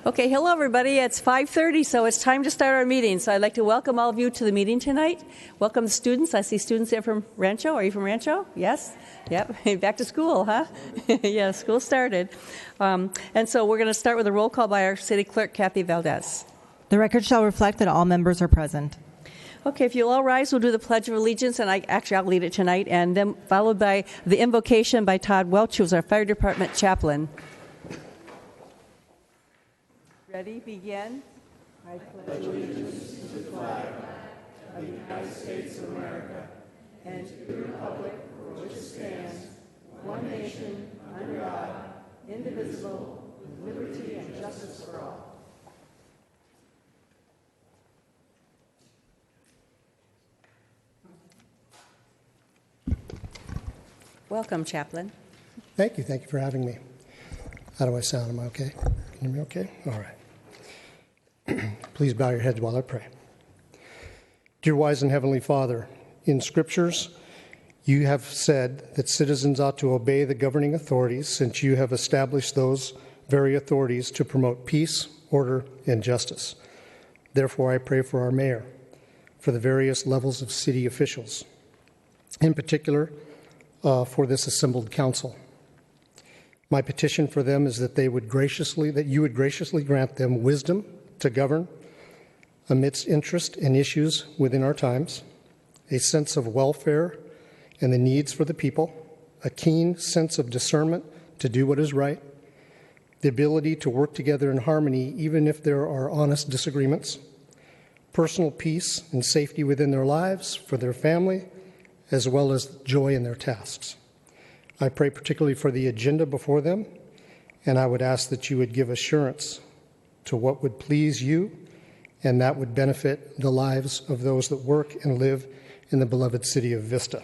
Okay, hello everybody. It's 5:30, so it's time to start our meeting. So I'd like to welcome all of you to the meeting tonight. Welcome the students. I see students here from Rancho. Are you from Rancho? Yes? Yep. Back to school, huh? Yeah, school started. And so we're going to start with a roll call by our city clerk, Kathy Valdez. The record shall reflect that all members are present. Okay, if you'll all rise, we'll do the Pledge of Allegiance, and I'll lead it tonight, and then followed by the invocation by Todd Welch, who's our fire department chaplain. Ready? Begin. I pledge allegiance to the flag of the United States of America and to the republic for which it stands, one nation, under God, indivisible, with liberty and justice for all. Welcome, Chaplain. Thank you. Thank you for having me. How do I sound? Am I okay? Can you hear me okay? All right. Please bow your heads while I pray. Dear wise and heavenly Father, in scriptures, you have said that citizens ought to obey the governing authorities, since you have established those very authorities to promote peace, order, and justice. Therefore, I pray for our mayor, for the various levels of city officials, in particular, for this assembled council. My petition for them is that you would graciously grant them wisdom to govern amidst interest and issues within our times, a sense of welfare and the needs for the people, a keen sense of discernment to do what is right, the ability to work together in harmony even if there are honest disagreements, personal peace and safety within their lives, for their family, as well as joy in their tasks. I pray particularly for the agenda before them, and I would ask that you would give assurance to what would please you and that would benefit the lives of those that work and live in the beloved city of Vista.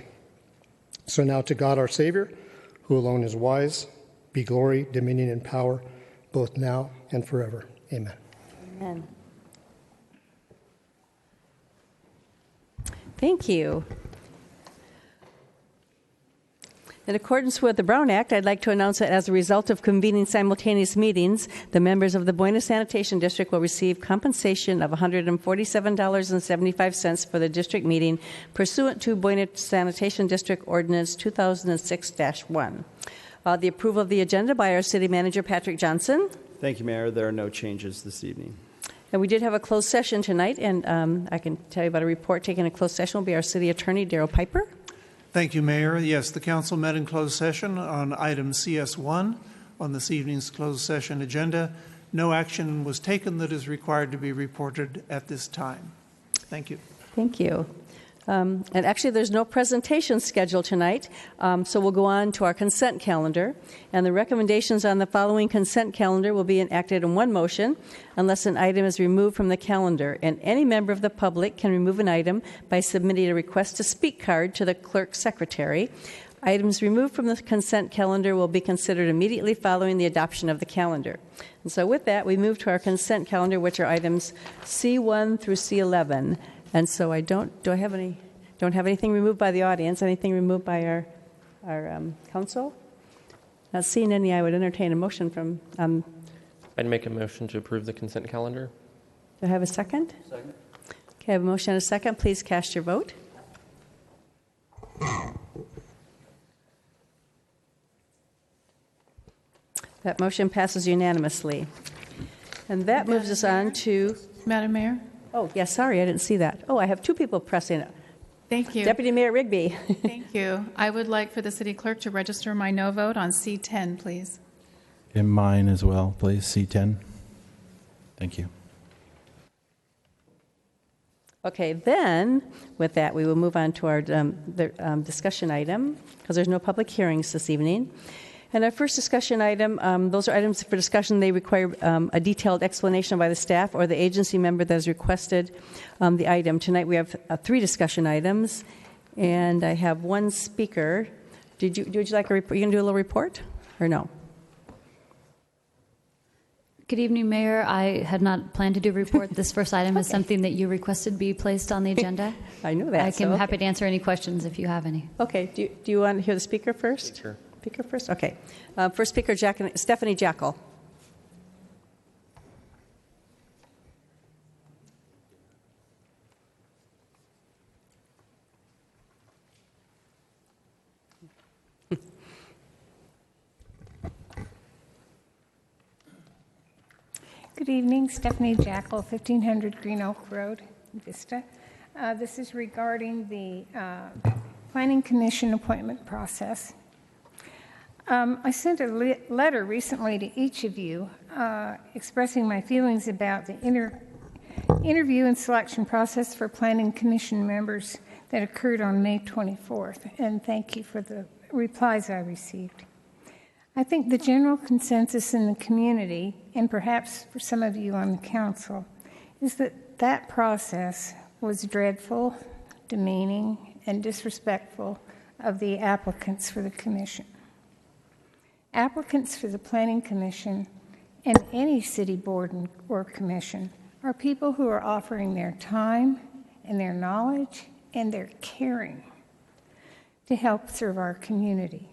So now to God our Savior, who alone is wise, be glory, dominion, and power, both now and forever. Amen. Amen. Thank you. In accordance with the Brown Act, I'd like to announce that as a result of convening simultaneous meetings, the members of the Buena Sanitation District will receive compensation of $147.75 for the district meeting pursuant to Buena Sanitation District Ordinance 2006-1. The approval of the agenda by our city manager, Patrick Johnson. Thank you, Mayor. There are no changes this evening. And we did have a closed session tonight, and I can tell you about a report taken in a closed session will be our city attorney, Darrell Piper. Thank you, Mayor. Yes, the council met in closed session on item CS1 on this evening's closed session agenda. No action was taken that is required to be reported at this time. Thank you. Thank you. And actually, there's no presentation scheduled tonight, so we'll go on to our consent calendar. And the recommendations on the following consent calendar will be enacted in one motion unless an item is removed from the calendar. And any member of the public can remove an item by submitting a request to speak card to the clerk secretary. Items removed from the consent calendar will be considered immediately following the adoption of the calendar. And so with that, we move to our consent calendar, which are items C1 through C11. And so don't have anything removed by the audience, anything removed by our council? Not seeing any, I would entertain a motion from... I'd make a motion to approve the consent calendar. Do I have a second? Second. Okay, I have a motion and a second. Please cast your vote. That motion passes unanimously. And that moves us on to... Madam Mayor? Oh, yes, sorry, I didn't see that. Oh, I have two people pressing it. Thank you. Deputy Mayor Rigby. Thank you. I would like for the city clerk to register my no vote on C10, please. In mine as well, please, C10. Thank you. Okay, then, with that, we will move on to our discussion item, because there's no public hearings this evening. And our first discussion item, those are items for discussion. They require a detailed explanation by the staff or the agency member that has requested the item. Tonight we have 3 discussion items, and I have one speaker. Would you like a report? You going to do a little report, or no? Good evening, Mayor. I had not planned to do a report. This first item is something that you requested be placed on the agenda. I know that. I can be happy to answer any questions if you have any. Okay. Do you want to hear the speaker first? Sure. Speaker first? Okay. First speaker, Stephanie Jackal. Good evening, Stephanie Jackal, 1500 Green Oak Road, Vista. This is regarding the Planning Commission appointment process. I sent a letter recently to each of you expressing my feelings about the interview and selection process for Planning Commission members that occurred on May 24th, and thank you for the replies I received. I think the general consensus in the community, and perhaps for some of you on the council, is that that process was dreadful, demeaning, and disrespectful of the applicants for the commission. Applicants for the Planning Commission and any city board or commission are people who are offering their time and their knowledge and their caring to help serve our community.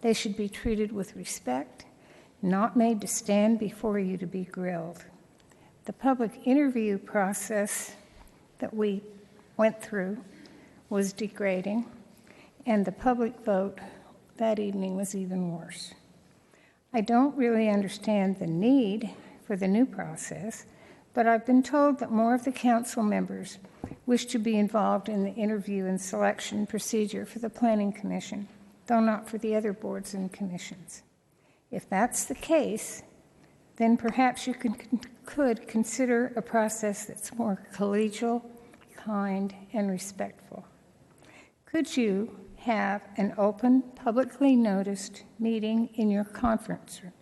They should be treated with respect, not made to stand before you to be grilled. The public interview process that we went through was degrading, and the public vote that evening was even worse. I don't really understand the need for the new process, but I've been told that more of the council members wish to be involved in the interview and selection procedure for the Planning Commission, though not for the other boards and commissions. If that's the case, then perhaps you could consider a process that's more collegial, kind, and respectful. Could you have an open, publicly noticed meeting in your conference room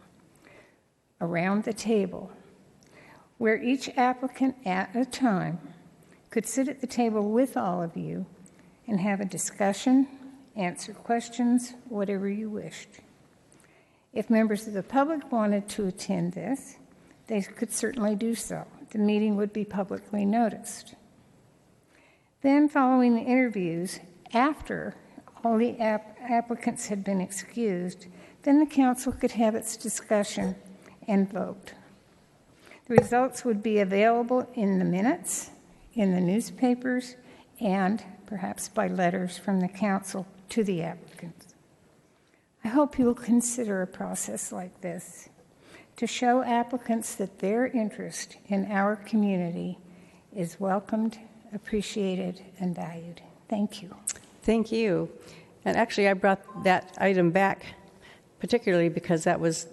around the table where each applicant at a time could sit at the table with all of you and have a discussion, answer questions, whatever you wished. If members of the public wanted to attend this, they could certainly do so. The meeting would be publicly noticed. Then, following the interviews, after all the applicants had been excused, then the council could have its discussion and vote. The results would be available in the minutes, in the newspapers, and perhaps by letters from the council to the applicants. I hope you will consider a process like this to show applicants that their interest in our community is welcomed, appreciated, and valued. Thank you. Thank you. And actually, I brought that item back particularly because I was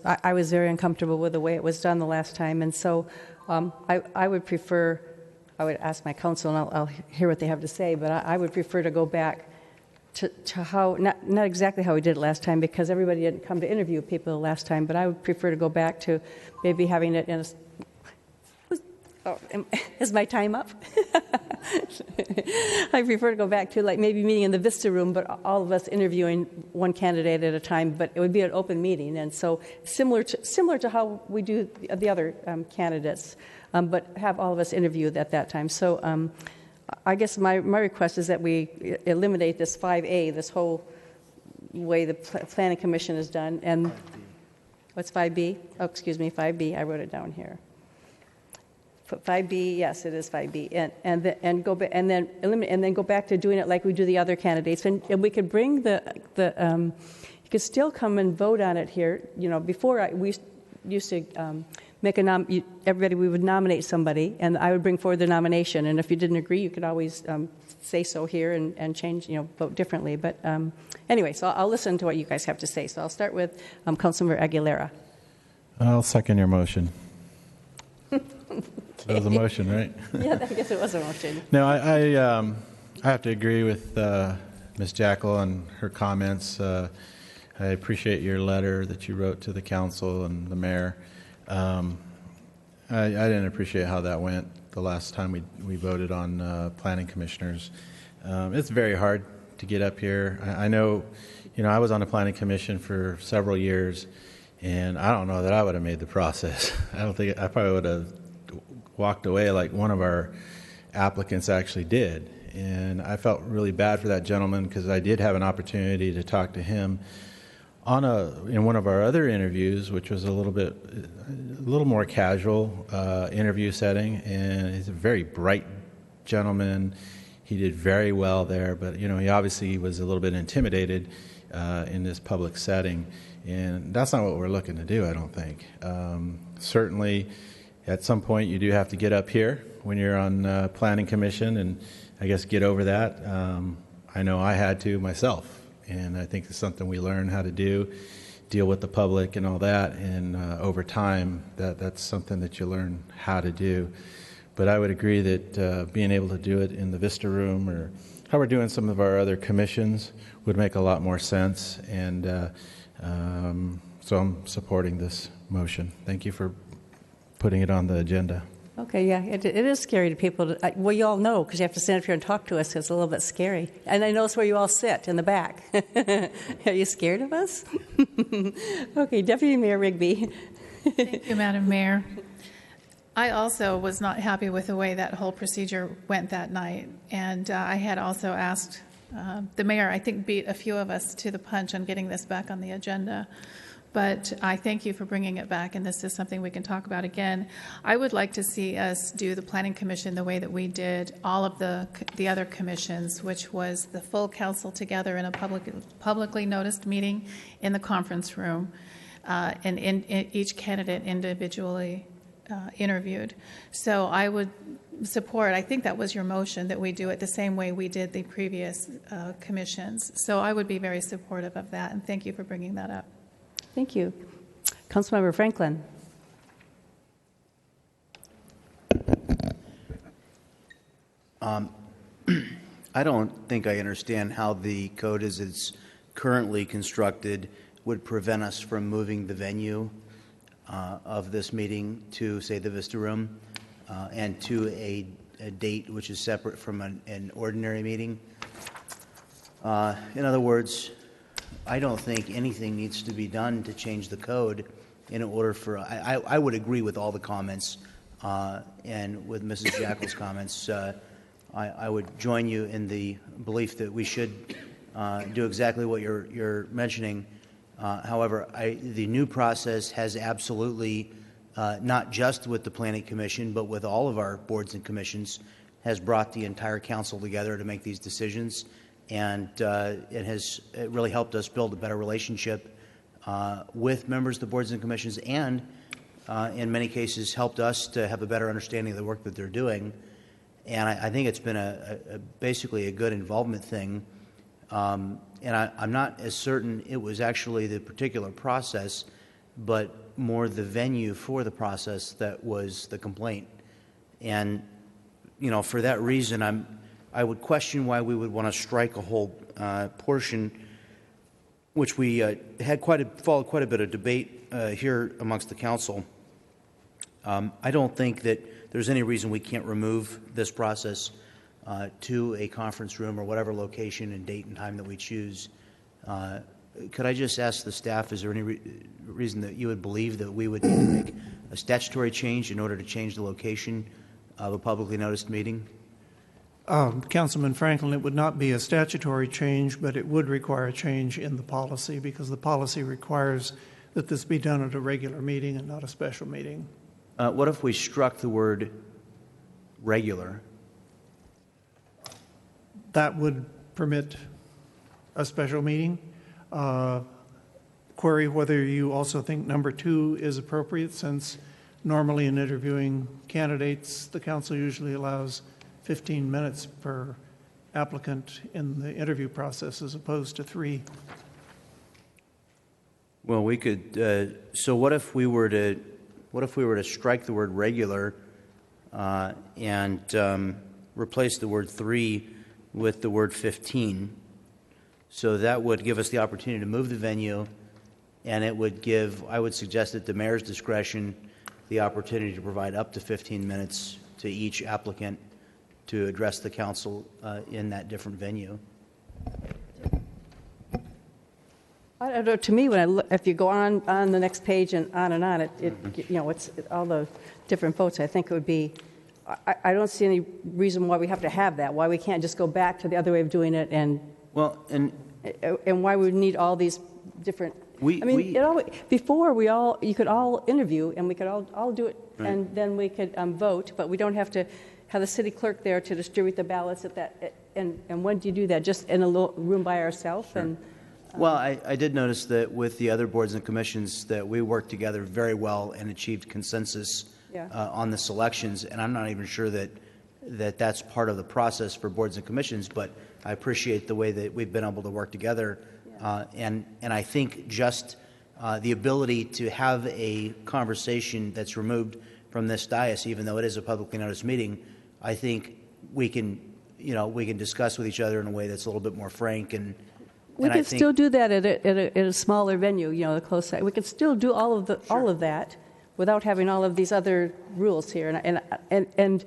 very uncomfortable with the way it was done the last time. And so I would prefer, I would ask my counsel, and I'll hear what they have to say, but I would prefer to go back to how, not exactly how we did it last time, because everybody didn't come to interview people the last time, but I would prefer to go back to maybe having it in is my time up? I prefer to go back to like maybe meeting in the Vista room, but all of us interviewing one candidate at a time, but it would be an open meeting, and so similar to how we do the other candidates, but have all of us interviewed at that time. So I guess my request is that we eliminate this 5A, this whole way the Planning Commission is done. And what's 5B? Oh, excuse me, 5B. I wrote it down here. 5B, yes, it is 5B, and go back to doing it like we do the other candidates, and we could bring you could still come and vote on it here. You know, before we used to everybody, we would nominate somebody, and I would bring forward the nomination. And if you didn't agree, you could always say so here and change, vote differently. But anyway, so I'll listen to what you guys have to say. So I'll start with Councilmember Aguilera. I'll second your motion. That was a motion, right? Yeah, I guess it was a motion. No, I have to agree with Ms. Jackal and her comments. I appreciate your letter that you wrote to the council and the mayor. I didn't appreciate how that went the last time we voted on planning commissioners. It's very hard to get up here. I know, I was on the planning commission for several years, and I don't know that I would have made the process. I probably would have walked away like one of our applicants actually did. And I felt really bad for that gentleman because I did have an opportunity to talk to him in one of our other interviews, which was a little more casual interview setting. And he's a very bright gentleman. He did very well there, but he obviously was a little bit intimidated in this public setting, and that's not what we're looking to do, I don't think. Certainly, at some point you do have to get up here when you're on Planning Commission, and I guess get over that. I know I had to myself, and I think it's something we learn how to do, deal with the public and all that, and over time that's something that you learn how to do. But I would agree that being able to do it in the Vista room, or how we're doing some of our other commissions, would make a lot more sense, and so I'm supporting this motion. Thank you for putting it on the agenda. Okay, yeah, it is scary to people. Well, you all know, because you have to stand up here and talk to us. It's a little bit scary. And I know it's where you all sit, in the back. Are you scared of us? Okay, Deputy Mayor Rigby. Thank you, Madam Mayor. I also was not happy with the way that whole procedure went that night. And I had also asked the mayor, I think, beat a few of us to the punch on getting this back on the agenda. But I thank you for bringing it back, and this is something we can talk about again. I would like to see us do the Planning Commission the way that we did all of the other commissions, which was the full council together in a publicly noticed meeting in the conference room, and in each candidate individually interviewed. So I would support, I think that was your motion, that we do it the same way we did the previous commissions. So I would be very supportive of that, and thank you for bringing that up. Thank you. Councilmember Franklin. I don't think I understand how the code as it's currently constructed would prevent us from moving the venue of this meeting to, say, the Vista Room and to a date which is separate from an ordinary meeting. In other words, I don't think anything needs to be done to change the code in order for, I would agree with all the comments and with Mrs. Jackel's comments. I would join you in the belief that we should do exactly what you're mentioning. However, the new process has absolutely, not just with the Planning Commission, but with all of our boards and commissions, has brought the entire council together to make these decisions. And it really helped us build a better relationship with members of the boards and commissions, and in many cases helped us to have a better understanding of the work that they're doing. And I think it's been basically a good involvement thing. And I'm not as certain it was actually the particular process, but more the venue for the process that was the complaint. And, you know, for that reason, I would question why we would want to strike a whole portion, which we had followed quite a bit of debate here amongst the council. I don't think that there's any reason we can't remove this process to a conference room or whatever location and date and time that we choose. Could I just ask the staff, is there any reason that you would believe that we would need to make a statutory change in order to change the location of a publicly noticed meeting? Councilman Franklin, it would not be a statutory change, but it would require a change in the policy, because the policy requires that this be done at a regular meeting and not a special meeting. What if we struck the word regular? That would permit a special meeting. Query whether you also think number 2 is appropriate, since normally in interviewing candidates, the council usually allows 15 minutes per applicant in the interview process as opposed to 3. Well, we could. So what if we were to strike the word regular and replace the word 3 with the word 15? So that would give us the opportunity to move the venue, and it would give, I would suggest, at the mayor's discretion, the opportunity to provide up to 15 minutes to each applicant to address the council in that different venue. I don't know. To me, when I look, if you go on the next page and on, it's all the different votes. I think it would be. I don't see any reason why we have to have that. Why we can't just go back to the other way of doing it, and why we would need all these different. Before you could all interview, and we could all do it, right, and then we could vote, but we don't have to have the city clerk there to distribute the ballots at that. And when do you do that? Just in a little room by ourselves? Sure. Well, I did notice that with the other boards and commissions that we worked together very well and achieved consensus on the selections, and I'm not even sure that that's part of the process for boards and commissions, but I appreciate the way that we've been able to work together. And I think just the ability to have a conversation that's removed from this dais, even though it is a publicly noticed meeting, I think we can discuss with each other in a way that's a little bit more frank. And we could still do that at a smaller venue, the closed site. We could still do all of that without having all of these other rules here. And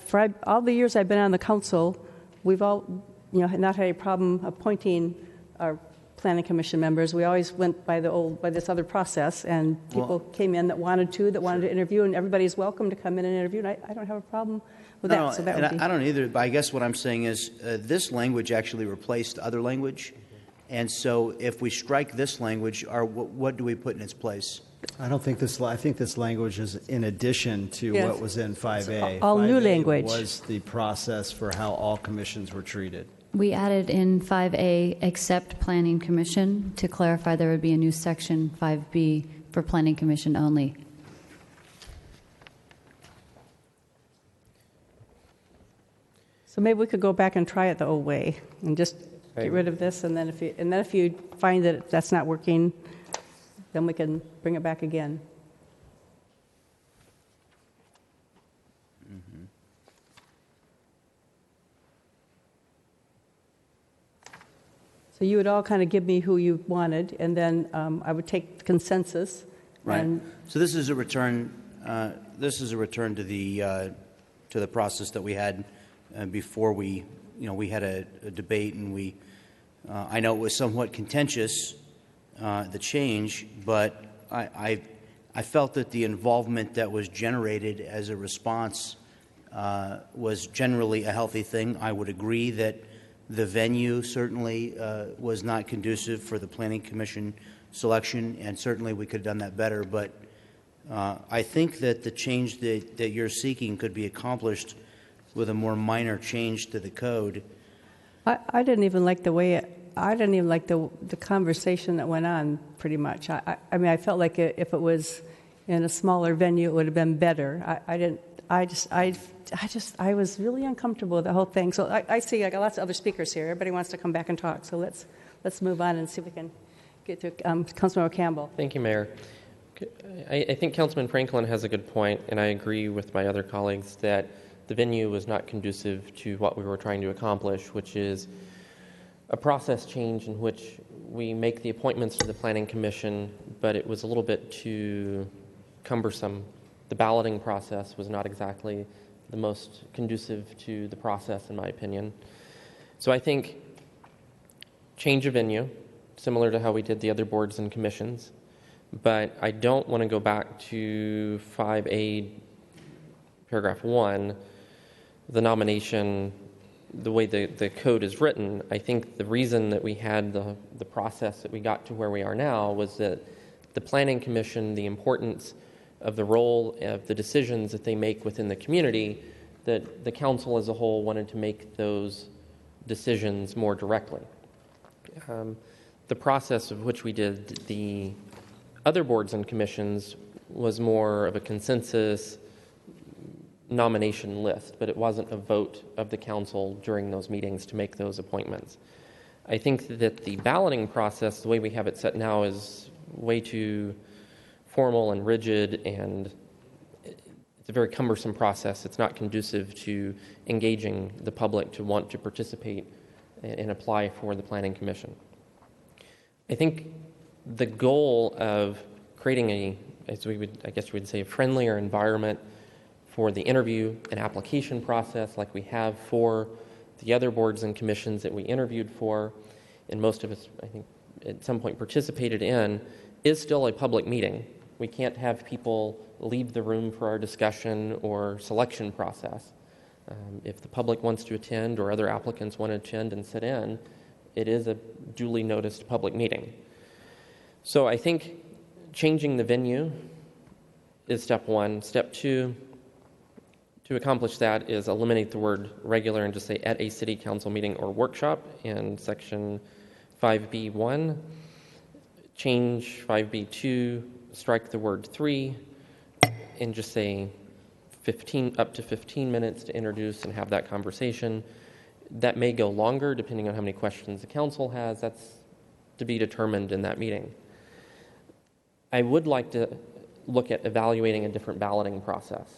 for all the years I've been on the council, we've all not had a problem appointing our planning commission members. We always went by this other process, and people came in that wanted to interview, and everybody's welcome to come in and interview. And I don't have a problem with that. So that would be... I don't either. But I guess what I'm saying is this language actually replaced other language, and so if we strike this language, what do we put in its place? I don't think this. I think this language is in addition to what was in 5A. All 5A new language was the process for how all commissions were treated. We added in 5A, except Planning Commission, to clarify there would be a new section 5B for Planning Commission only. So maybe we could go back and try it the old way and just get rid of this, and then if you find that that's not working, then we can bring it back again. Mm-hmm. So you would all kind of give me who you wanted, and then I would take consensus. Right. So this is a return. This is a return to the process that we had before we had a debate, and I know it was somewhat contentious, the change, but I felt that the involvement that was generated as a response was generally a healthy thing. I would agree that the venue certainly was not conducive for the Planning Commission selection, and certainly we could have done that better. But I think that the change that you're seeking could be accomplished with a more minor change to the code. I didn't even like the way I didn't even like the conversation that went on. Pretty much, I mean, I felt like if it was in a smaller venue, it would have been better. I was really uncomfortable with the whole thing. So I see I got lots of other speakers here. Everybody wants to come back and talk. So let's move on and see if we can get to Councilmember Campbell. Thank you, Mayor. I think Councilman Franklin has a good point, and I agree with my other colleagues that the venue was not conducive to what we were trying to accomplish, which is a process change in which we make the appointments to the Planning Commission, but it was a little bit too cumbersome. The balloting process was not exactly the most conducive to the process, in my opinion. So I think change of venue, similar to how we did the other boards and commissions, but I don't want to go back to 5A, paragraph 1, the nomination, the way the code is written. I think the reason that we had the process that we got to where we are now was that the Planning Commission, the importance of the role of the decisions that they make within the community, that the council as a whole wanted to make those decisions more directly. The process of which we did the other boards and commissions was more of a consensus nomination list, but it wasn't a vote of the council during those meetings to make those appointments. I think that the balloting process, the way we have it set now, is way too formal and rigid, and it's a very cumbersome process. It's not conducive to engaging the public to want to participate and apply for the Planning Commission. I think the goal of creating I guess we would say, a friendlier environment for the interview and application process like we have for the other boards and commissions that we interviewed for, and most of us, I think, at some point participated in, is still a public meeting. We can't have people leave the room for our discussion or selection process. If the public wants to attend or other applicants want to attend and sit in, it is a duly noticed public meeting. So I think changing the venue is step one. Step two, to accomplish that, is eliminate the word regular and just say at a city council meeting or workshop in section 5B1. Change 5B2, strike the word 3, and just say 15 up to 15 minutes to introduce and have that conversation. That may go longer depending on how many questions the council has. That's to be determined in that meeting. I would like to look at evaluating a different balloting process.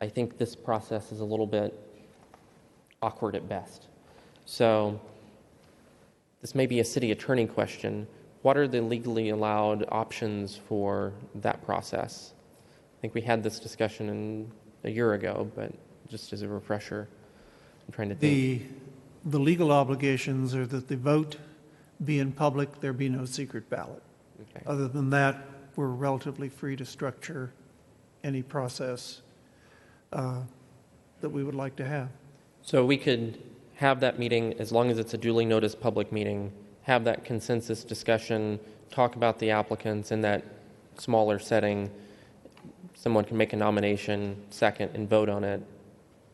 I think this process is a little bit awkward at best. So this may be a city attorney question. What are the legally allowed options for that process? I think we had this discussion a year ago, but just as a refresher, I'm trying to think. The legal obligations are that the vote be in public, there be no secret ballot. Okay. Other than that, we're relatively free to structure any process that we would like to have. So we could have that meeting, as long as it's a duly noticed public meeting, have that consensus discussion, talk about the applicants in that smaller setting. Someone can make a nomination, second, and vote on it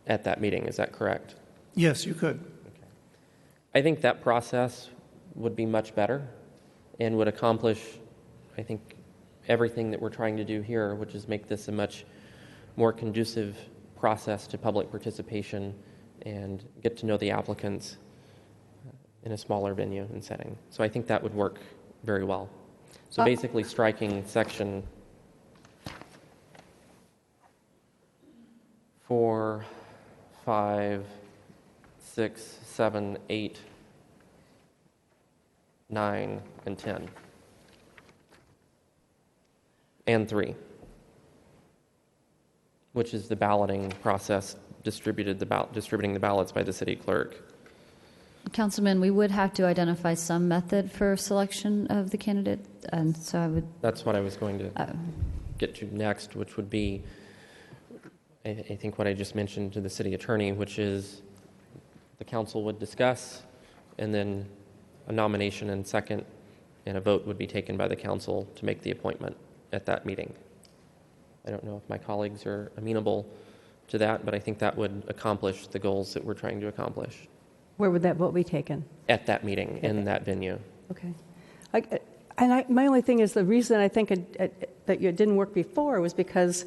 at that meeting. Is that correct? Yes, you could. Okay. I think that process would be much better and would accomplish, I think, everything that we're trying to do here, which is make this a much more conducive process to public participation and get to know the applicants in a smaller venue and setting. So I think that would work very well. So basically striking section 4, 5, 6, 7, 8, 9, and 10. And 3, which is the balloting process, distributing the ballots by the city clerk. Councilman, we would have to identify some method for selection of the candidate, and so I would... That's what I was going to get to next, which would be, I think what I just mentioned to the city attorney, which is the council would discuss, and then a nomination and second, and a vote would be taken by the council to make the appointment at that meeting. I don't know if my colleagues are amenable to that, but I think that would accomplish the goals that we're trying to accomplish. Where would that vote be taken? At that meeting, in that venue. Okay. My only thing is the reason I think that it didn't work before was because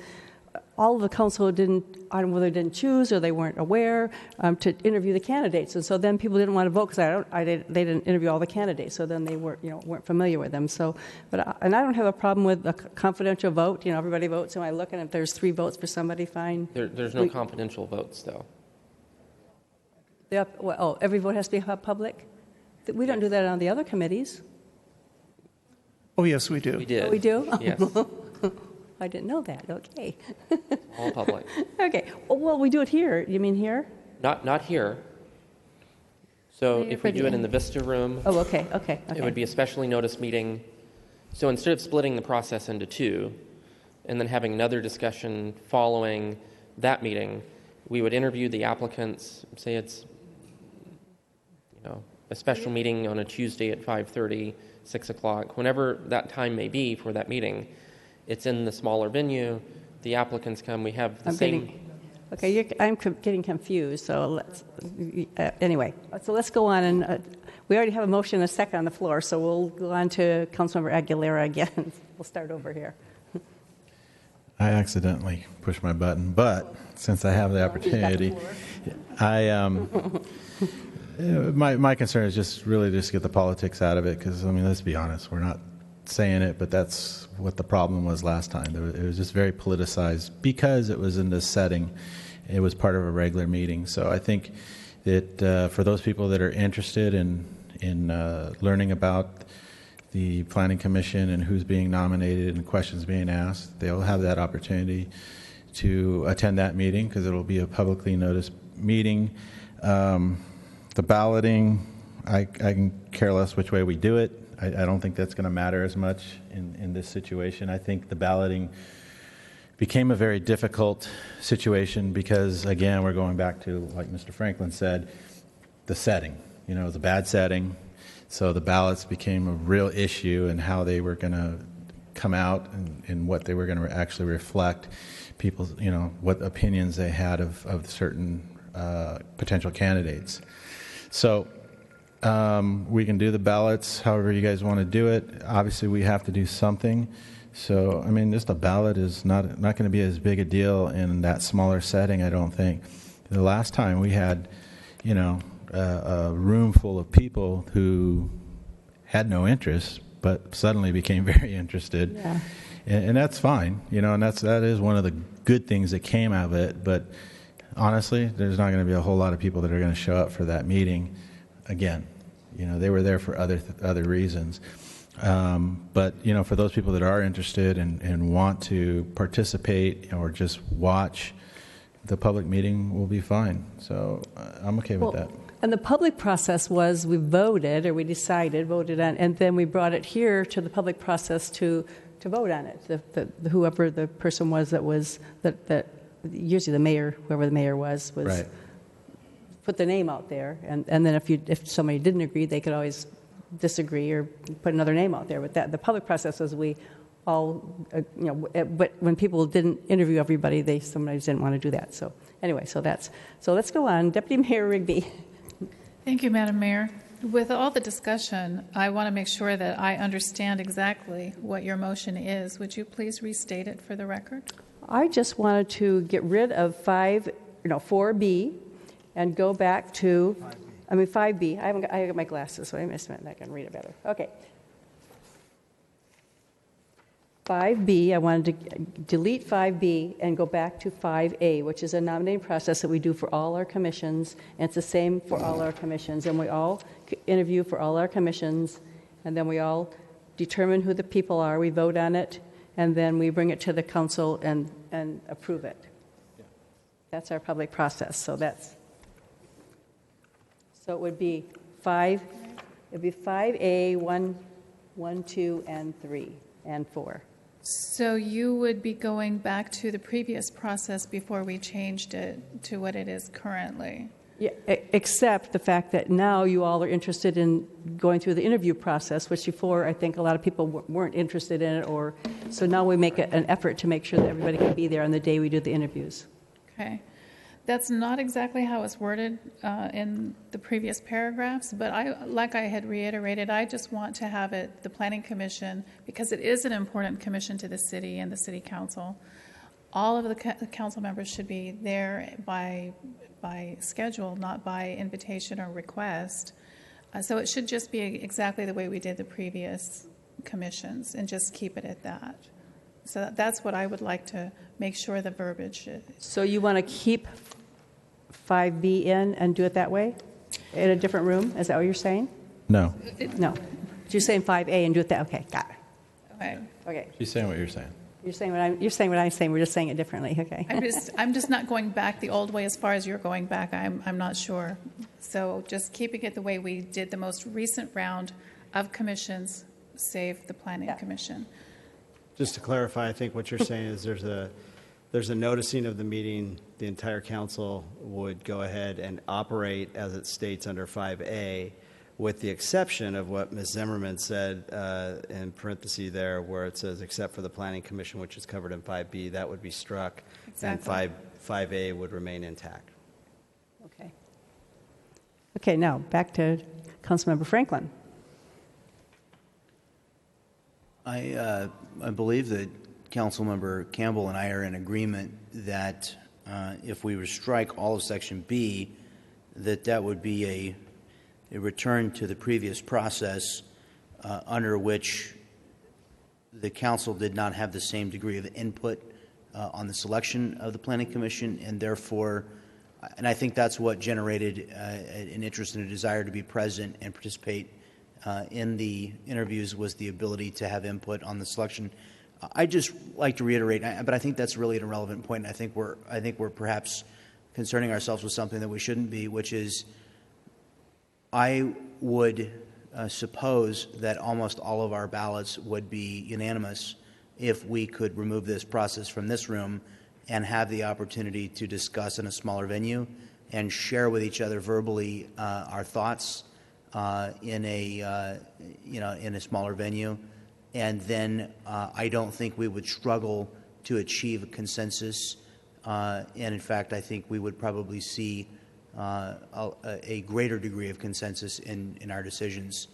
all of the council didn't, I don't know whether they didn't choose or they weren't aware to interview the candidates, and so then people didn't want to vote because they didn't interview all the candidates, so then they weren't familiar with them. So, I don't have a problem with a confidential vote. Everybody votes, and I look, and if there's 3 votes for somebody, fine. There's no confidential votes, though. Every vote has to be public? We don't do that on the other committees. Oh, yes, we do. We did. Oh, we do? Yes. I didn't know that. Okay. All public. Okay. Well, we do it here. You mean here? Not here. So if we do it in the Vista room, Oh, okay. it would be a specially noticed meeting. So instead of splitting the process into 2 and then having another discussion following that meeting, we would interview the applicants, say it's a special meeting on a Tuesday at 5:30, 6 o'clock, whenever that time may be for that meeting. It's in the smaller venue. The applicants come. We have the same. I'm getting confused. So let's anyway. So let's go on, and we already have a motion and a second on the floor. So we'll go on to Councilmember Aguilera again. We'll start over here. I accidentally pushed my button, but since I have the opportunity, my concern is just really just get the politics out of it, because let's be honest, we're not saying it, but that's what the problem was last time. It was just very politicized because it was in this setting. It was part of a regular meeting. So I think that for those people that are interested in learning about the Planning Commission and who's being nominated and questions being asked, they'll have that opportunity to attend that meeting because it'll be a publicly noticed meeting. The balloting, I can care less which way we do it. I don't think that's going to matter as much in this situation. I think the balloting became a very difficult situation because, again, we're going back to, like Mr. Franklin said, the setting. It was a bad setting, so the ballots became a real issue in how they were going to come out and what they were going to actually reflect people's, what opinions they had of certain potential candidates. So we can do the ballots however you guys want to do it. Obviously, we have to do something So, I mean, just a ballot is not going to be as big a deal in that smaller setting, I don't think. The last time we had, a room full of people who had no interest, but suddenly became very interested. Yeah. And that's fine, and that is one of the good things that came out of it. But honestly, there's not going to be a whole lot of people that are going to show up for that meeting again. They were there for other reasons. But for those people that are interested and want to participate or just watch, the public meeting will be fine. So I'm okay with that. And the public process was we voted on, and then we brought it here to the public process to vote on it. Whoever the person was that usually the mayor, whoever the mayor was right. Put the name out there, and then if somebody didn't agree, they could always disagree or put another name out there. But the public process was we all, but when people didn't interview everybody, they sometimes didn't want to do that. So anyway, so let's go on. Deputy Mayor Rigby. Thank you, Madam Mayor. With all the discussion, I want to make sure that I understand exactly what your motion is. Would you please restate it for the record? I just wanted to get rid of 4B and go back to 5B. I got my glasses, so I can read it better. Okay. 5B, I wanted to delete 5B and go back to 5A, which is a nominating process that we do for all our commissions, and it's the same for all our commissions. And we all interview for all our commissions, and then we all determine who the people are, we vote on it, and then we bring it to the council and approve it. Yeah. That's our public process. So it would be 5A, 1, 2, and 3, and 4. So you would be going back to the previous process before we changed it to what it is currently? Yeah, except the fact that now you all are interested in going through the interview process, which before I think a lot of people weren't interested in it, so now we make an effort to make sure that everybody can be there on the day we do the interviews. Okay. That's not exactly how it's worded in the previous paragraphs, but like I had reiterated, I just want to have it, the Planning Commission, because it is an important commission to the city and the City Council. All of the council members should be there by schedule, not by invitation or request. So it should just be exactly the way we did the previous commissions and just keep it at that. So that's what I would like to make sure the verbiage is. So you want to keep 5B in and do it that way? In a different room? Is that what you're saying? No. No. You're saying 5A and do it that? Okay, got it. Okay. She's saying what you're saying. You're saying what I'm saying. We're just saying it differently. Okay. I'm just not going back the old way as far as you're going back. I'm not sure. So just keeping it the way we did the most recent round of commissions, save the Planning Commission. Just to clarify, I think what you're saying is there's a noticing of the meeting. The entire council would go ahead and operate as it states under 5A, with the exception of what Ms. Zimmerman said in parentheses there, where it says except for the Planning Commission, which is covered in 5B, that would be struck, exactly. And 5A would remain intact. Okay. Okay, now back to Councilmember Franklin. I believe that Councilmember Campbell and I are in agreement that if we were to strike all of Section B, that would be a return to the previous process under which the council did not have the same degree of input on the selection of the Planning Commission, and therefore, and I think that's what generated an interest and a desire to be present and participate in the interviews, was the ability to have input on the selection. I just like to reiterate, but I think that's really an irrelevant point. I think we're perhaps concerning ourselves with something that we shouldn't be, which is I would suppose that almost all of our ballots would be unanimous if we could remove this process from this room and have the opportunity to discuss in a smaller venue and share with each other verbally our thoughts in a smaller venue, and then I don't think we would struggle to achieve a consensus. And in fact, I think we would probably see a greater degree of consensus in our decisions.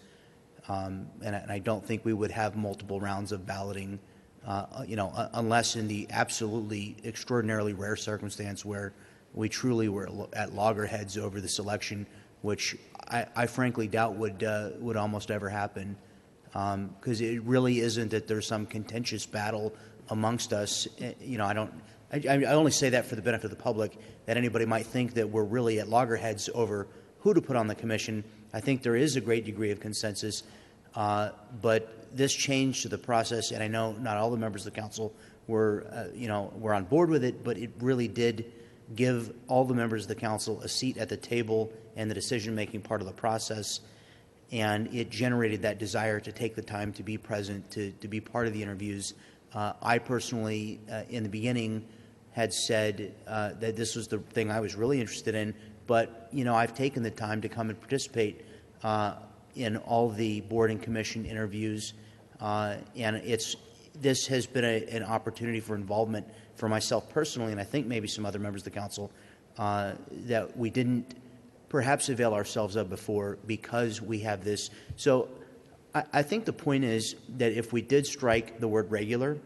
And I don't think we would have multiple rounds of balloting unless in the absolutely extraordinarily rare circumstance where we truly were at loggerheads over the selection, which I frankly doubt would almost ever happen, because it really isn't that there's some contentious battle amongst us. I only say that for the benefit of the public, that anybody might think that we're really at loggerheads over who to put on the commission. I think there is a great degree of consensus, but this change to the process, and I know not all the members of the council were on board with it, but it really did give all the members of the council a seat at the table and the decision-making part of the process, and it generated that desire to take the time to be present, to be part of the interviews. I personally, in the beginning, had said that this was the thing I was really interested in, but I've taken the time to come and participate in all the board and commission interviews, and this has been an opportunity for involvement for myself personally, and I think maybe some other members of the council, that we didn't perhaps avail ourselves of before because we have this. So I think the point is that if we did strike the word regular,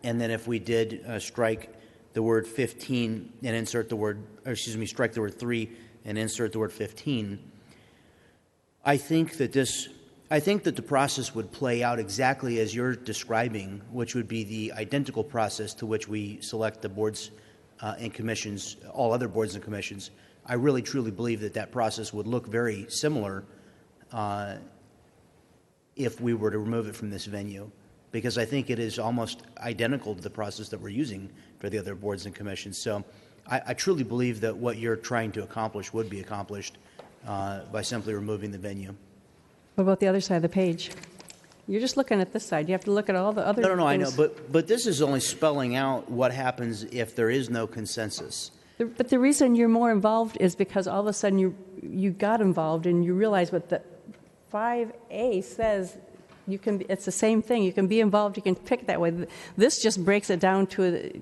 and then if we did strike the word 15 and insert the word, strike the word 3 and insert the word 15, I think that the process would play out exactly as you're describing, which would be the identical process to which we select the boards and commissions, all other boards and commissions. I really truly believe that process would look very similar if we were to remove it from this venue, because I think it is almost identical to the process that we're using for the other boards and commissions. So I truly believe that what you're trying to accomplish would be accomplished by simply removing the venue. What about the other side of the page? You're just looking at this side. You have to look at all the other No, things. I know, but this is only spelling out what happens if there is no consensus. But the reason you're more involved is because all of a sudden you got involved and you realize what the 5A says. It's the same thing. You can be involved. You can pick that way. This just breaks it down to,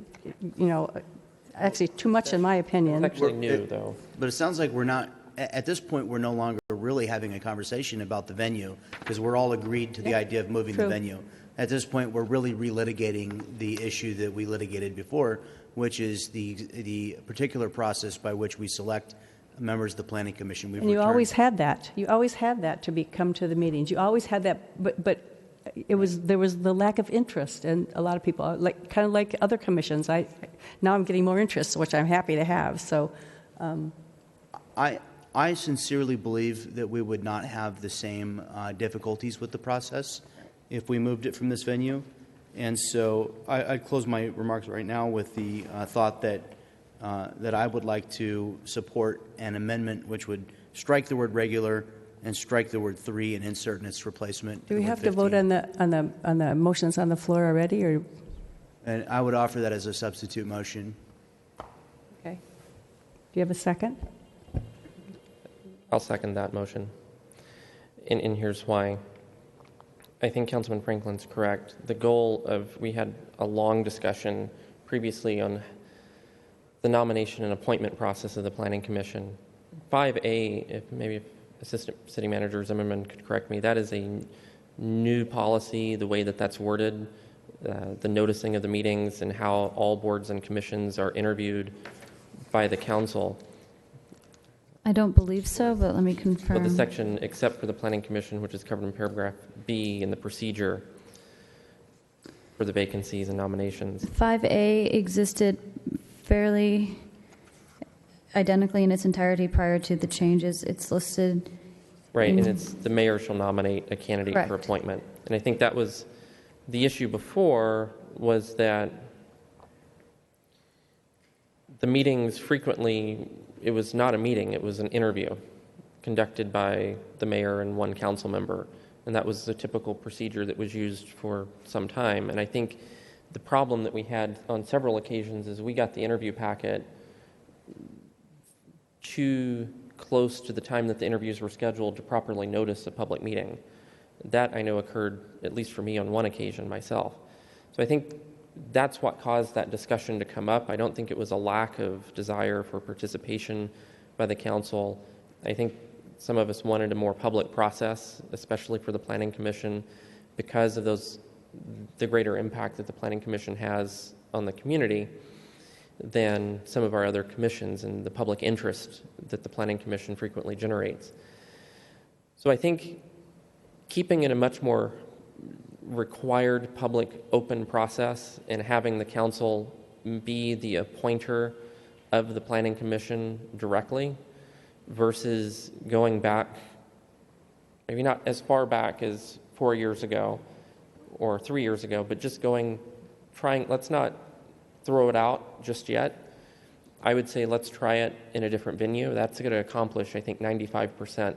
actually too much in my opinion. It's actually new, though. But it sounds like we're not. At this point, we're no longer really having a conversation about the venue because we're all agreed to the idea of moving the venue. At this point, we're really relitigating the issue that we litigated before, which is the particular process by which we select members of the Planning Commission. And you always had that. You always had that to come to the meetings. You always had that, but there was the lack of interest, and a lot of people, kind of like other commissions. Now I'm getting more interest, which I'm happy to have. So, I sincerely believe that we would not have the same difficulties with the process if we moved it from this venue. And so I close my remarks right now with the thought that I would like to support an amendment which would strike the word regular and strike the word 3 and insert in its replacement. Do we have to vote on the motions on the floor already, or? And I would offer that as a substitute motion. Okay. Do you have a second? I'll second that motion. And here's why. I think Councilman Franklin's correct. The goal we had a long discussion previously on the nomination and appointment process of the Planning Commission. 5A, if Assistant City Manager Zimmerman could correct me, that is a new policy, the way that's worded, the noticing of the meetings and how all boards and commissions are interviewed by the council. I don't believe so, but let me confirm. But the section, except for the Planning Commission, which is covered in paragraph B in the procedure for the vacancies and nominations. 5A existed fairly identically in its entirety prior to the changes. It's listed. Right, and it's the mayor shall nominate a candidate Correct. for appointment. And I think that was the issue before, was that the meetings frequently, it was not a meeting, it was an interview conducted by the mayor and one council member. And that was the typical procedure that was used for some time. And I think the problem that we had on several occasions is we got the interview packet too close to the time that the interviews were scheduled to properly notice a public meeting. That I know occurred, at least for me, on one occasion myself. So I think that's what caused that discussion to come up. I don't think it was a lack of desire for participation by the council. I think some of us wanted a more public process, especially for the Planning Commission, because of those the greater impact that the Planning Commission has on the community than some of our other commissions and the public interest that the Planning Commission frequently generates. So I think keeping it a much more required public open process and having the council be the appointer of the Planning Commission directly versus going back, maybe not as far back as 4 years ago or 3 years ago, but just let's not throw it out just yet. I would say let's try it in a different venue. That's going to accomplish, I think, 95%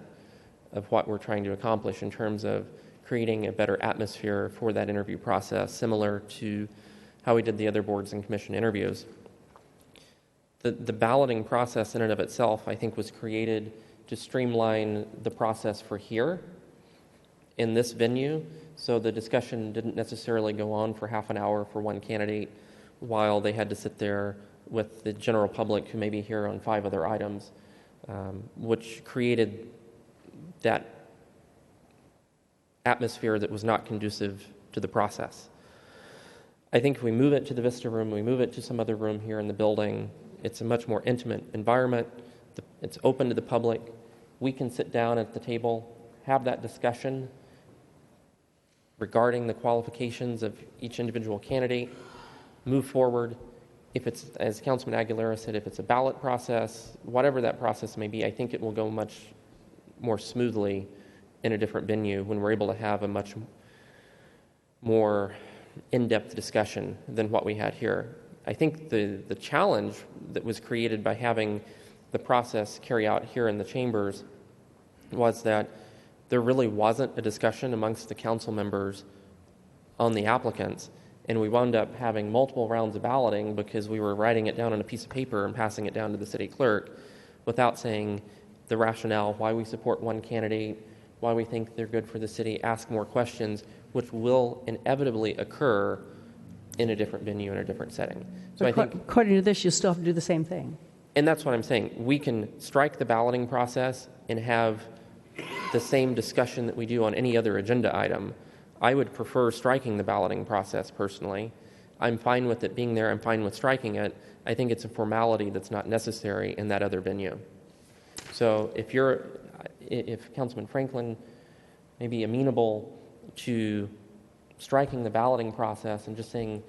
of what we're trying to accomplish in terms of creating a better atmosphere for that interview process, similar to how we did the other boards and commission interviews. The balloting process in and of itself, I think, was created to streamline the process for here in this venue, so the discussion didn't necessarily go on for half an hour for one candidate while they had to sit there with the general public who may be here on 5 other items, which created that atmosphere that was not conducive to the process. I think if we move it to the Vista room, we move it to some other room here in the building, it's a much more intimate environment. It's open to the public. We can sit down at the table, have that discussion regarding the qualifications of each individual candidate, move forward. If it's, as Councilman Aguilera said, if it's a ballot process, whatever that process may be, I think it will go much more smoothly in a different venue when we're able to have a much more in-depth discussion than what we had here. I think the challenge that was created by having the process carry out here in the chambers was that there really wasn't a discussion amongst the council members on the applicants, and we wound up having multiple rounds of balloting because we were writing it down on a piece of paper and passing it down to the city clerk without saying the rationale, why we support one candidate, why we think they're good for the city, ask more questions, which will inevitably occur in a different venue, in a different setting. So I think, according to this, you still have to do the same thing. and that's what I'm saying. We can strike the balloting process and have the same discussion that we do on any other agenda item. I would prefer striking the balloting process personally. I'm fine with it being there. I'm fine with striking it. I think it's a formality that's not necessary in that other venue. So if Councilman Franklin may be amenable to striking the balloting process and just saying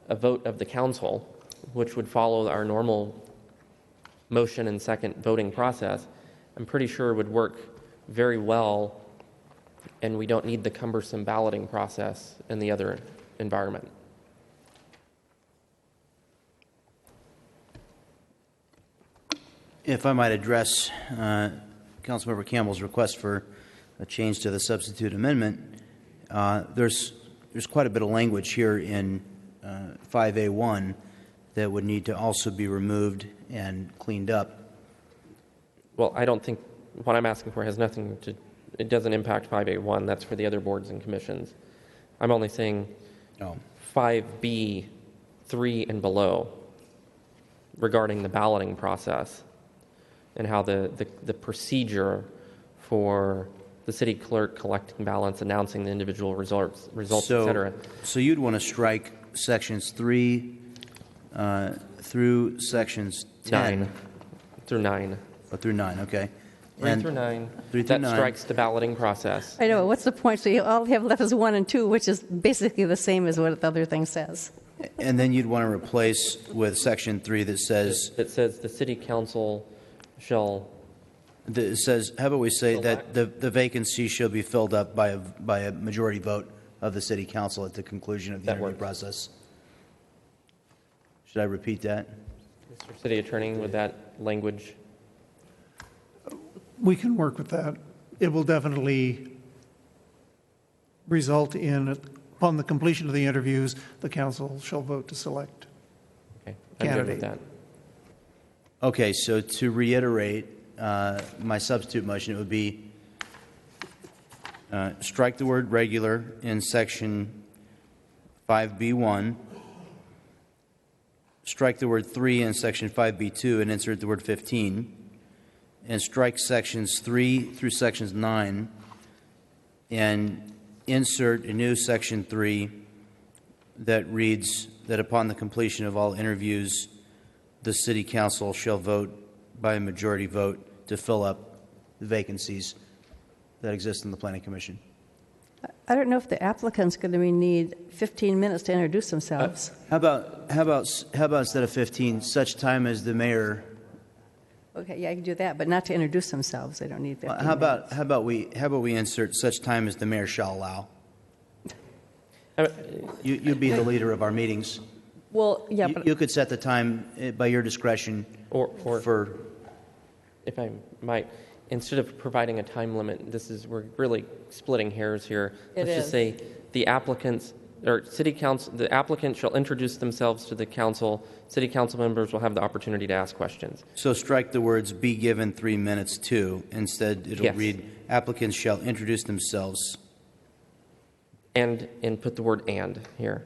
a vote of the council, which would follow our normal motion and second voting process, I'm pretty sure would work very well, and we don't need the cumbersome balloting process in the other environment. If I might address Councilmember Campbell's request for a change to the substitute amendment, there's quite a bit of language here in 5A1 that would need to also be removed and cleaned up. Well, I don't think what I'm asking for has nothing to, it doesn't impact 5A1. That's for the other boards and commissions. I'm only saying 5B, 3 and below, regarding the balloting process and how the procedure for the city clerk collecting ballots, announcing the individual results, et cetera. So you'd want to strike sections 3 through sections 10? 9 through 9. Oh, through 9, okay. 3 through 9. 3 through that 9. strikes the balloting process. I know. What's the point? So all we have left is 1 and 2, which is basically the same as what the other thing says. And then you'd want to replace with section 3 that says... It says the city council shall... It says, how about we say that the vacancy shall be filled up by a majority vote of the city council at the conclusion of the interview process. Should I repeat that? Mr. City Attorney, with that language? We can work with that. It will definitely result in, upon the completion of the interviews, the council shall vote to select I'm good with that. Okay, so to reiterate my substitute motion, it would be strike the word regular in section 5B1, strike the word 3 in section 5B2 and insert the word 15, and strike sections 3 through sections 9 and insert a new section 3 that reads that upon the completion of all interviews, the city council shall vote by a majority vote to fill up the vacancies that exist in the planning commission. I don't know if the applicant's going to need 15 minutes to introduce themselves. How about instead of 15, such time as the mayor? Okay, yeah, I can do that, but not to introduce themselves. They don't need 15 How minutes. about we insert such time as the mayor shall allow? You be the leader of our meetings. Well, yeah, but You could set the time by your discretion Or for. if I might, instead of providing a time limit, we're really splitting hairs here. It Let's just is. say the applicants or city council, the applicant shall introduce themselves to the council. City council members will have the opportunity to ask questions. So strike the words "be given 3 minutes to." Instead, it'll Yes. read applicants shall introduce themselves. And put the word "and" here.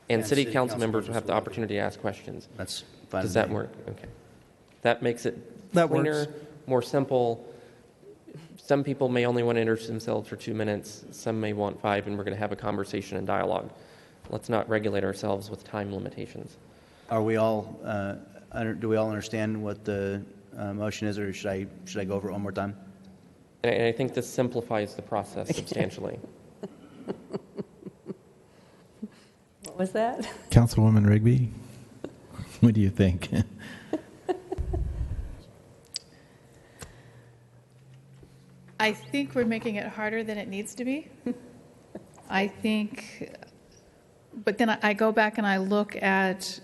And city council members will have the will. opportunity to ask questions. That's fine. Does with that me. work? Okay. That makes it That cleaner, works. more simple. Some people may only want to introduce themselves for 2 minutes. Some may want 5, and we're going to have a conversation and dialogue. Let's not regulate ourselves with time limitations. Are we all? Do we all understand what the motion is, or should I go over it one more time? And I think this simplifies the process substantially. what was that? Councilwoman Rigby, what do you think? I think we're making it harder than it needs to be. I think, but then I go back and I look at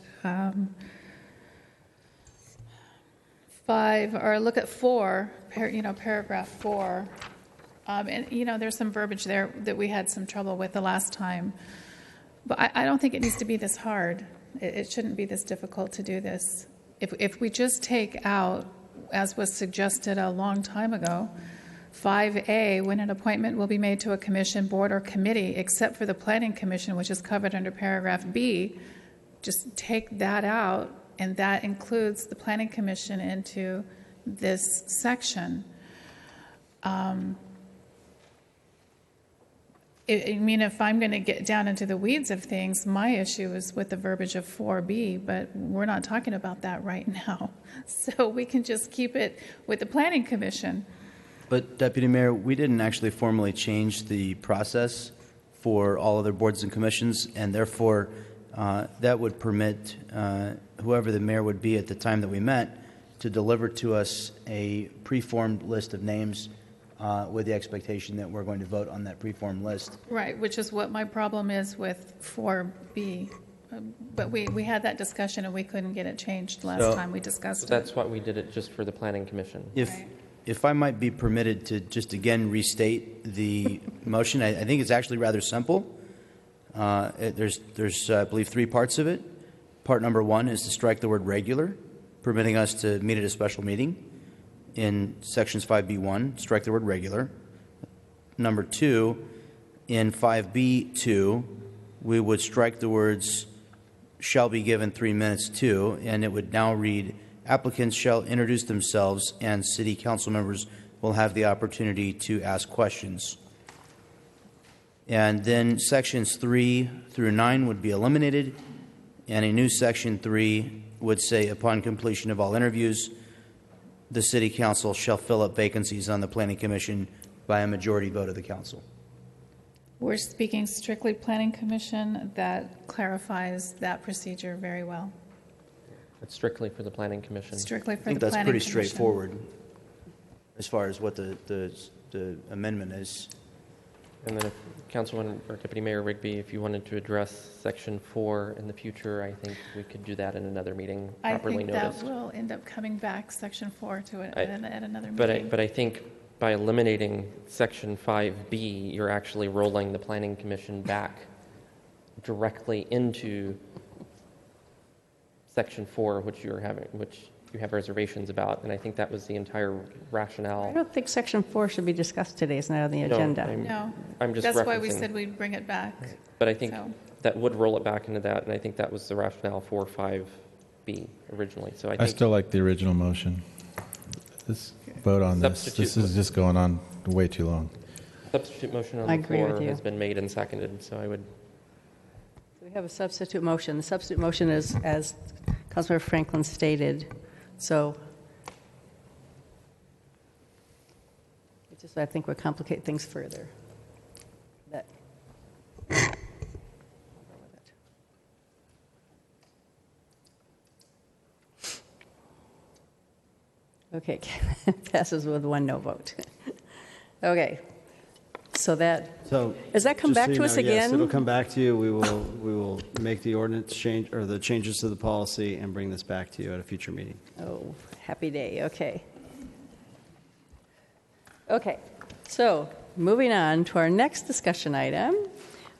4, paragraph 4. And, there's some verbiage there that we had some trouble with the last time. But I don't think it needs to be this hard. It shouldn't be this difficult to do this. If we just take out, as was suggested a long time ago, 5A, when an appointment will be made to a commission, board, or committee, except for the planning commission, which is covered under paragraph B, just take that out, and that includes the planning commission into this section. If I'm going to get down into the weeds of things, my issue is with the verbiage of 4B, but we're not talking about that right now. So we can just keep it with the planning commission. But Deputy Mayor, we didn't actually formally change the process for all other boards and commissions, and therefore that would permit whoever the mayor would be at the time that we met to deliver to us a preformed list of names with the expectation that we're going to vote on that preformed list. Right, which is what my problem is with 4B. But we had that discussion and we couldn't get it changed last time we discussed it. That's why we did it just for the planning commission. If I might be permitted to just again restate the motion, I think it's actually rather simple. There's I believe 3 parts of it. Part number 1 is to strike the word regular, permitting us to meet at a special meeting. In sections 5B1, strike the word regular. Number 2, in 5B2, we would strike the words shall be given 3 minutes to, and it would now read applicants shall introduce themselves and city council members will have the opportunity to ask questions. And then sections 3 through 9 would be eliminated, and a new section 3 would say upon completion of all interviews, the city council shall fill up vacancies on the planning commission by a majority vote of the council. We're speaking strictly planning commission. That clarifies that procedure very well. It's strictly for the planning commission. Strictly for I think the that's planning pretty commission. straightforward as far as what the amendment is. And then if Councilman or Deputy Mayor Rigby, if you wanted to address Section 4 in the future, I think we could do that in another meeting, properly I think noticed. that will end up coming back, Section 4, to it at another But meeting. I think by eliminating Section 5B, you're actually rolling the Planning Commission back directly into Section 4, which you have reservations about, and I think that was the entire rationale. I don't think Section 4 should be discussed today. It's not on the agenda. No, I'm just that's why we referencing. said we'd bring it back. But I think So- that would roll it back into that, and I think that was the rationale for 5B originally. So I I think still like the original motion. Let's vote on this. Substitute. This is just going on way too long. Substitute motion on I the agree with floor you. has been made and seconded, so I would. We have a substitute motion. The substitute motion is, as Councilmember Franklin stated, so it just, I think, would complicate things further. But okay, passes with one no vote. Okay, so that, does that come just back so to you us know, yes, again? it'll come back to you. We will make the ordinance change or the changes to the policy and bring this back to you at a future meeting. Oh, happy day, okay. Okay, so moving on to our next discussion item,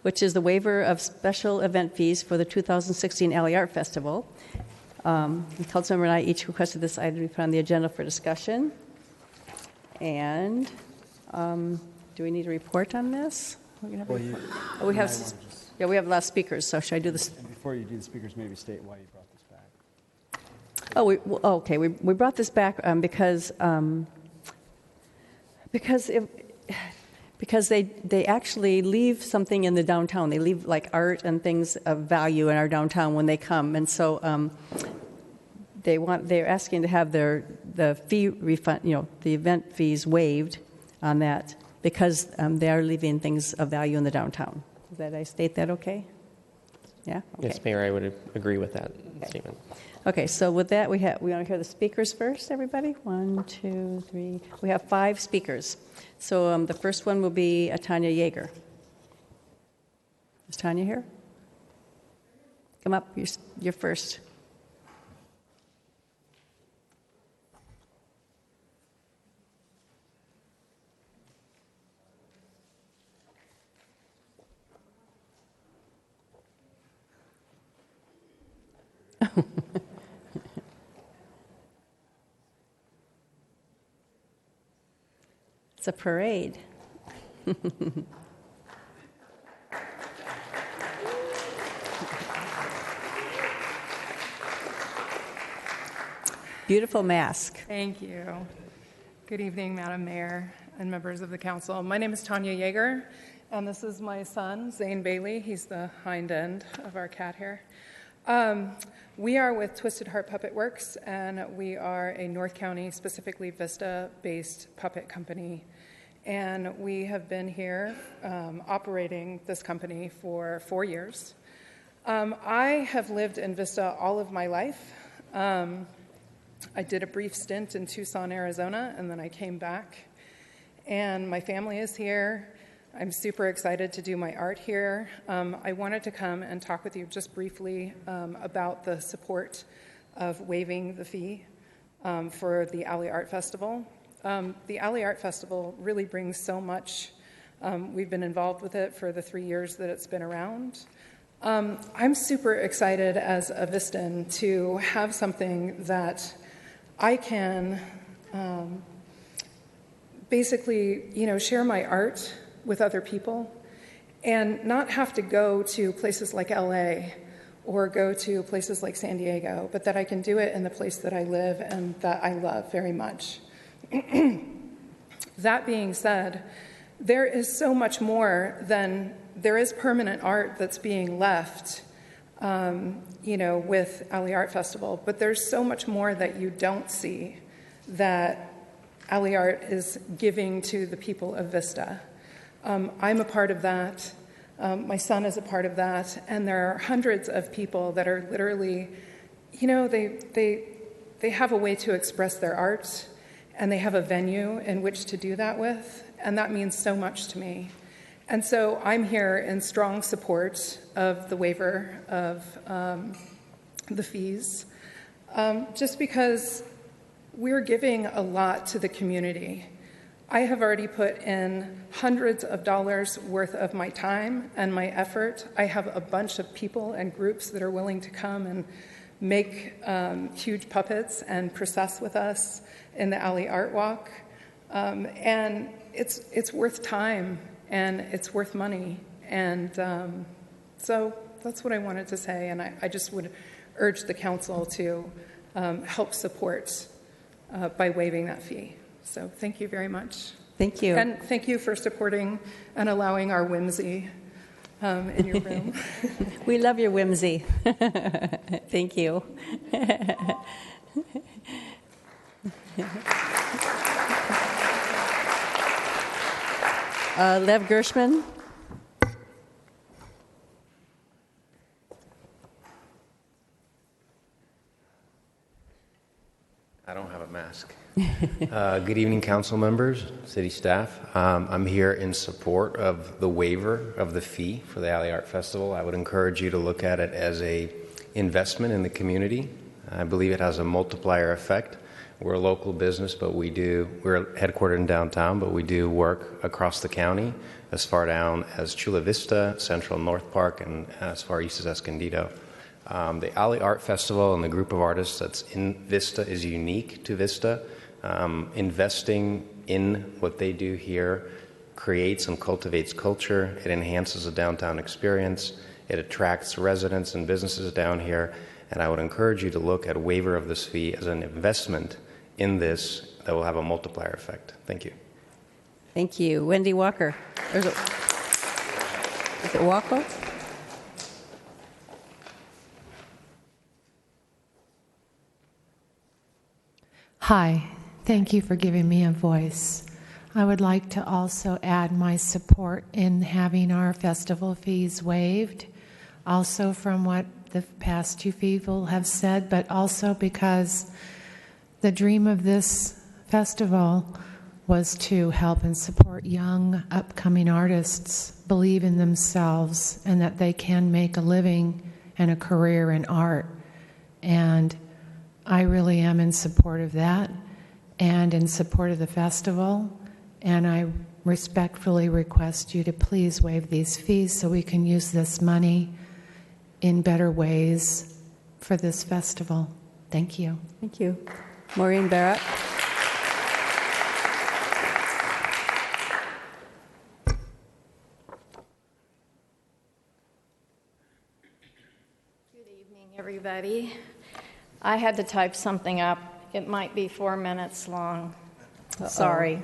which is the waiver of special event fees for the 2016 Alley Art Festival. Councilmember and I each requested this item to be put on the agenda for discussion. And do we need a report on this? We have a report. We have a lot of speakers, so should I do this? And before you do the speakers, maybe state why you brought this back. Oh, okay. We brought this back because they actually leave something in the downtown. They leave like art and things of value in our downtown when they come, and so they're asking to have the fee refund, the event fees waived on that because they are leaving things of value in the downtown. Did I state that okay? Yeah. Okay. Yes, Mayor, I would agree with that statement. Okay, so with that, we want to hear the speakers first, everybody? 1, 2, 3. We have 5 speakers. So the first one will be Tanya Yeager. Is Tanya here? Come up, you're first. It's a parade. Beautiful mask. Thank you. Good evening, Madam Mayor and members of the council. My name is Tanya Yeager, and this is my son, Zane Bailey. He's the hind end of our cat here. We are with Twisted Heart Puppet Works, and we are a North County, specifically Vista-based puppet company. And we have been here operating this company for 4 years. I have lived in Vista all of my life. I did a brief stint in Tucson, Arizona, and then I came back. And my family is here. I'm super excited to do my art here. I wanted to come and talk with you just briefly about the support of waiving the fee for the Alley Art Festival. The Alley Art Festival really brings so much. We've been involved with it for the 3 years that it's been around. I'm super excited as a Vistan to have something that I can basically, share my art with other people and not have to go to places like LA or go to places like San Diego, but that I can do it in the place that I live and that I love very much. That being said, there is so much more than there is permanent art that's being left, with Alley Art Festival, but there's so much more that you don't see that Alley Art is giving to the people of Vista. I'm a part of that. My son is a part of that. And there are hundreds of people that are literally, they have a way to express their art, and they have a venue in which to do that with. And that means so much to me. And so I'm here in strong support of the waiver of the fees, just because we're giving a lot to the community. I have already put in hundreds of dollars worth of my time and my effort. I have a bunch of people and groups that are willing to come and make huge puppets and process with us in the Alley Art Walk. And it's worth time and it's worth money. And so that's what I wanted to say. And I just would urge the council to help support by waiving that fee. So thank you very much. Thank you. And thank you for supporting and allowing our whimsy in your room. We love your whimsy. Thank you. Lev Gershman. I don't have a mask. Good evening, council members, city staff. I'm here in support of the waiver of the fee for the Alley Art Festival. I would encourage you to look at it as a investment in the community. I believe it has a multiplier effect. We're a local business, but we're headquartered in downtown, but we do work across the county, as far down as Chula Vista, Central North Park, and as far east as Escondido. The Alley Art Festival and the group of artists that's in Vista is unique to Vista. Investing in what they do here creates and cultivates culture. It enhances the downtown experience. It attracts residents and businesses down here. And I would encourage you to look at a waiver of this fee as an investment in this that will have a multiplier effect. Thank you. Thank you. Wendy Walker. Is it Walker? Hi, thank you for giving me a voice. I would like to also add my support in having our festival fees waived, also from what the past two people have said, but also because the dream of this festival was to help and support young, upcoming artists believe in themselves and that they can make a living and a career in art. And I really am in support of that and in support of the festival, and I respectfully request you to please waive these fees so we can use this money in better ways for this festival. Thank you. Thank you. Maureen Barrett. Good evening, everybody. I had to type something up. It might be 4 minutes long. Sorry.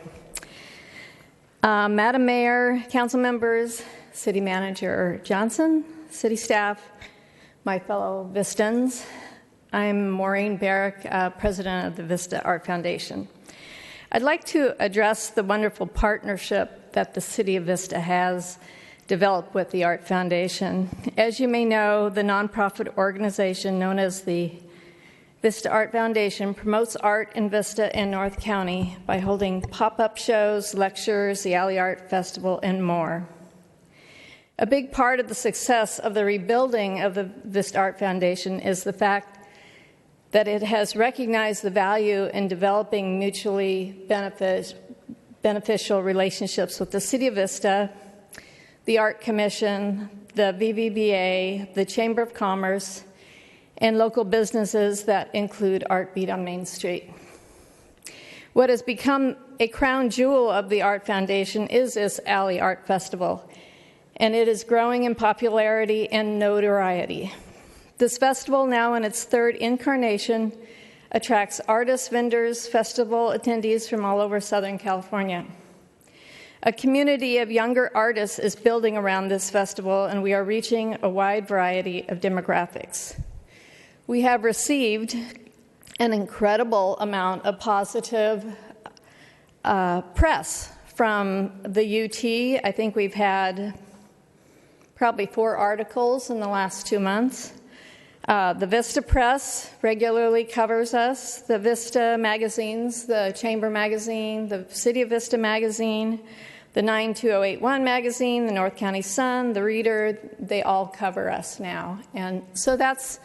Madam Mayor, council members, City Manager Johnson, city staff, my fellow Vistans, I'm Maureen Barrick, president of the Vista Art Foundation. I'd like to address the wonderful partnership that the City of Vista has developed with the Art Foundation. As you may know, the nonprofit organization known as the Vista Art Foundation promotes art in Vista and North County by holding pop-up shows, lectures, the Alley Art Festival, and more. A big part of the success of the rebuilding of the Vista Art Foundation is the fact that it has recognized the value in developing mutually beneficial relationships with the City of Vista, the Art Commission, the VVBA, the Chamber of Commerce, and local businesses that include Art Beat on Main Street. What has become a crown jewel of the Art Foundation is this Alley Art Festival, and it is growing in popularity and notoriety. This festival, now in its third incarnation, attracts artists, vendors, festival attendees from all over Southern California. A community of younger artists is building around this festival, and we are reaching a wide variety of demographics. We have received an incredible amount of positive press from the UT. I think we've had probably 4 articles in the last 2 months. The Vista Press regularly covers us. The Vista magazines, the Chamber magazine, the City of Vista magazine, the 92081 magazine, the North County Sun, the Reader, they all cover us now. And so that's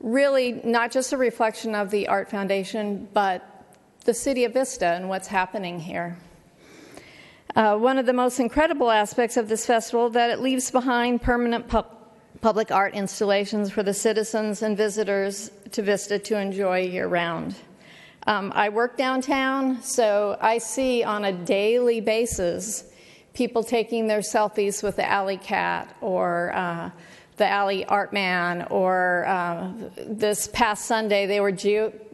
really not just a reflection of the Art Foundation, but the City of Vista and what's happening here. One of the most incredible aspects of this festival that it leaves behind permanent public art installations for the citizens and visitors to Vista to enjoy year-round. I work downtown, so I see on a daily basis people taking their selfies with the alley cat or the Alley Art Man, or this past Sunday,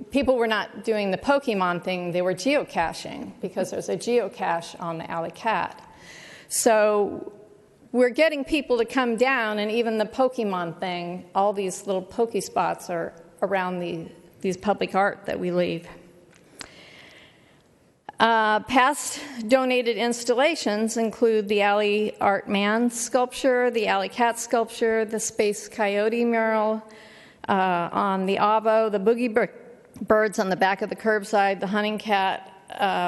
people were not doing the Pokemon thing, they were geocaching because there's a geocache on the Alley Cat. So we're getting people to come down, and even the Pokemon thing, all these little Poke spots are around these public art that we leave. Past donated installations include the Alley Art Man sculpture, the Alley Cat sculpture, the Space Coyote mural on the Avo, the Boogie Birds on the back of the curbside, the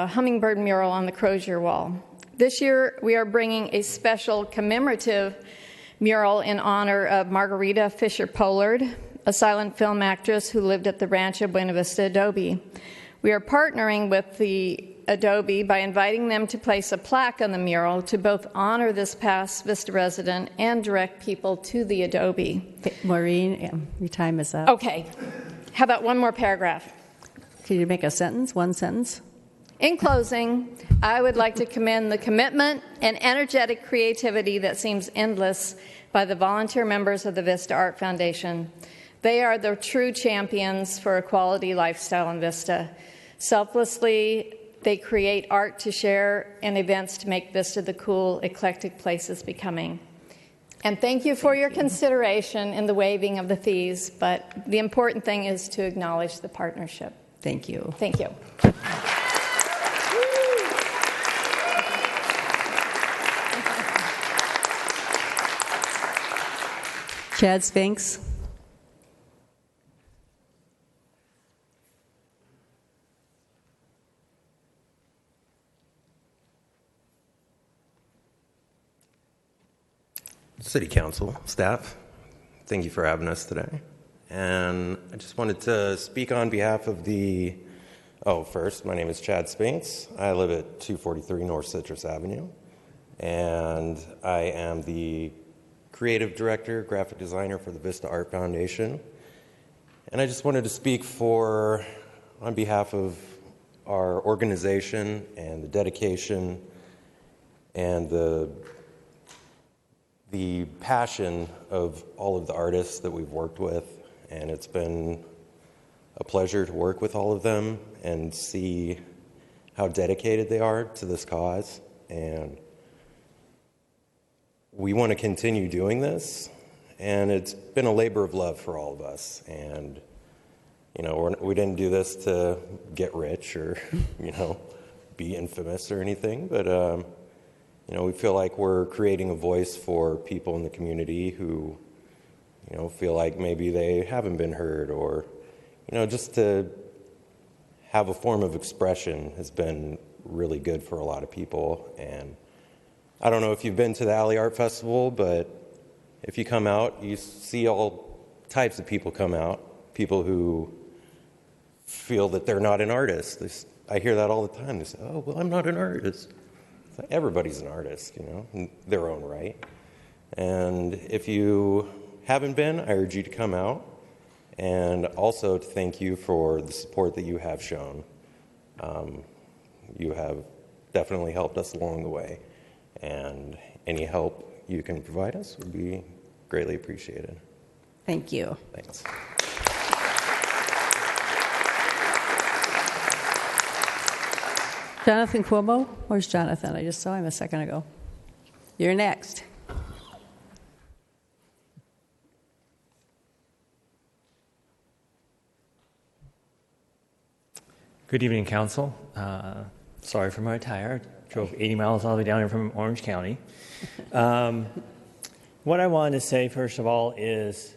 Hummingbird mural on the Crozier wall. This year, we are bringing a special commemorative mural in honor of Margarita Fisher Pollard, a silent film actress who lived at the Rancho Buena Vista Adobe. We are partnering with the Adobe by inviting them to place a plaque on the mural to both honor this past Vista resident and direct people to the Adobe. Okay, Maureen, your time is up. Okay. How about one more paragraph? Can you make a sentence, one sentence? In closing, I would like to commend the commitment and energetic creativity that seems endless by the volunteer members of the Vista Art Foundation. They are the true champions for a quality lifestyle in Vista. Selflessly, they create art to share and events to make Vista the cool, eclectic place it's becoming. And thank you for your consideration in the waiving of the fees, but the important thing is to acknowledge the partnership. Thank you. Thank you. Chad Spinks. City Council, staff, thank you for having us today. And I just wanted to speak on behalf of first, my name is Chad Spinks. I live at 243 North Citrus Avenue, and I am the creative director, graphic designer for the Vista Art Foundation. And I just wanted to speak on behalf of our organization and the dedication and the passion of all of the artists that we've worked with. And it's been a pleasure to work with all of them and see how dedicated they are to this cause. And we want to continue doing this, and it's been a labor of love for all of us. And, we didn't do this to get rich or, be infamous or anything, but, we feel like we're creating a voice for people in the community who, feel like maybe they haven't been heard, or, just to have a form of expression has been really good for a lot of people. And I don't know if you've been to the Alley Art Festival, but if you come out, you see all types of people come out, people who feel that they're not an artist. I hear that all the time. They say, oh, well, I'm not an artist. It's like, everybody's an artist, in their own right. And if you haven't been, I urge you to come out, and also to thank you for the support that you have shown. You have definitely helped us along the way. And any help you can provide us would be greatly appreciated. Thank you. Thanks. Jonathan Cuomo? Where's Jonathan? I just saw him a second ago. You're next. Good evening, Council. Sorry for my tire. Drove 80 miles all the way down here from Orange County. What I wanted to say, first of all, is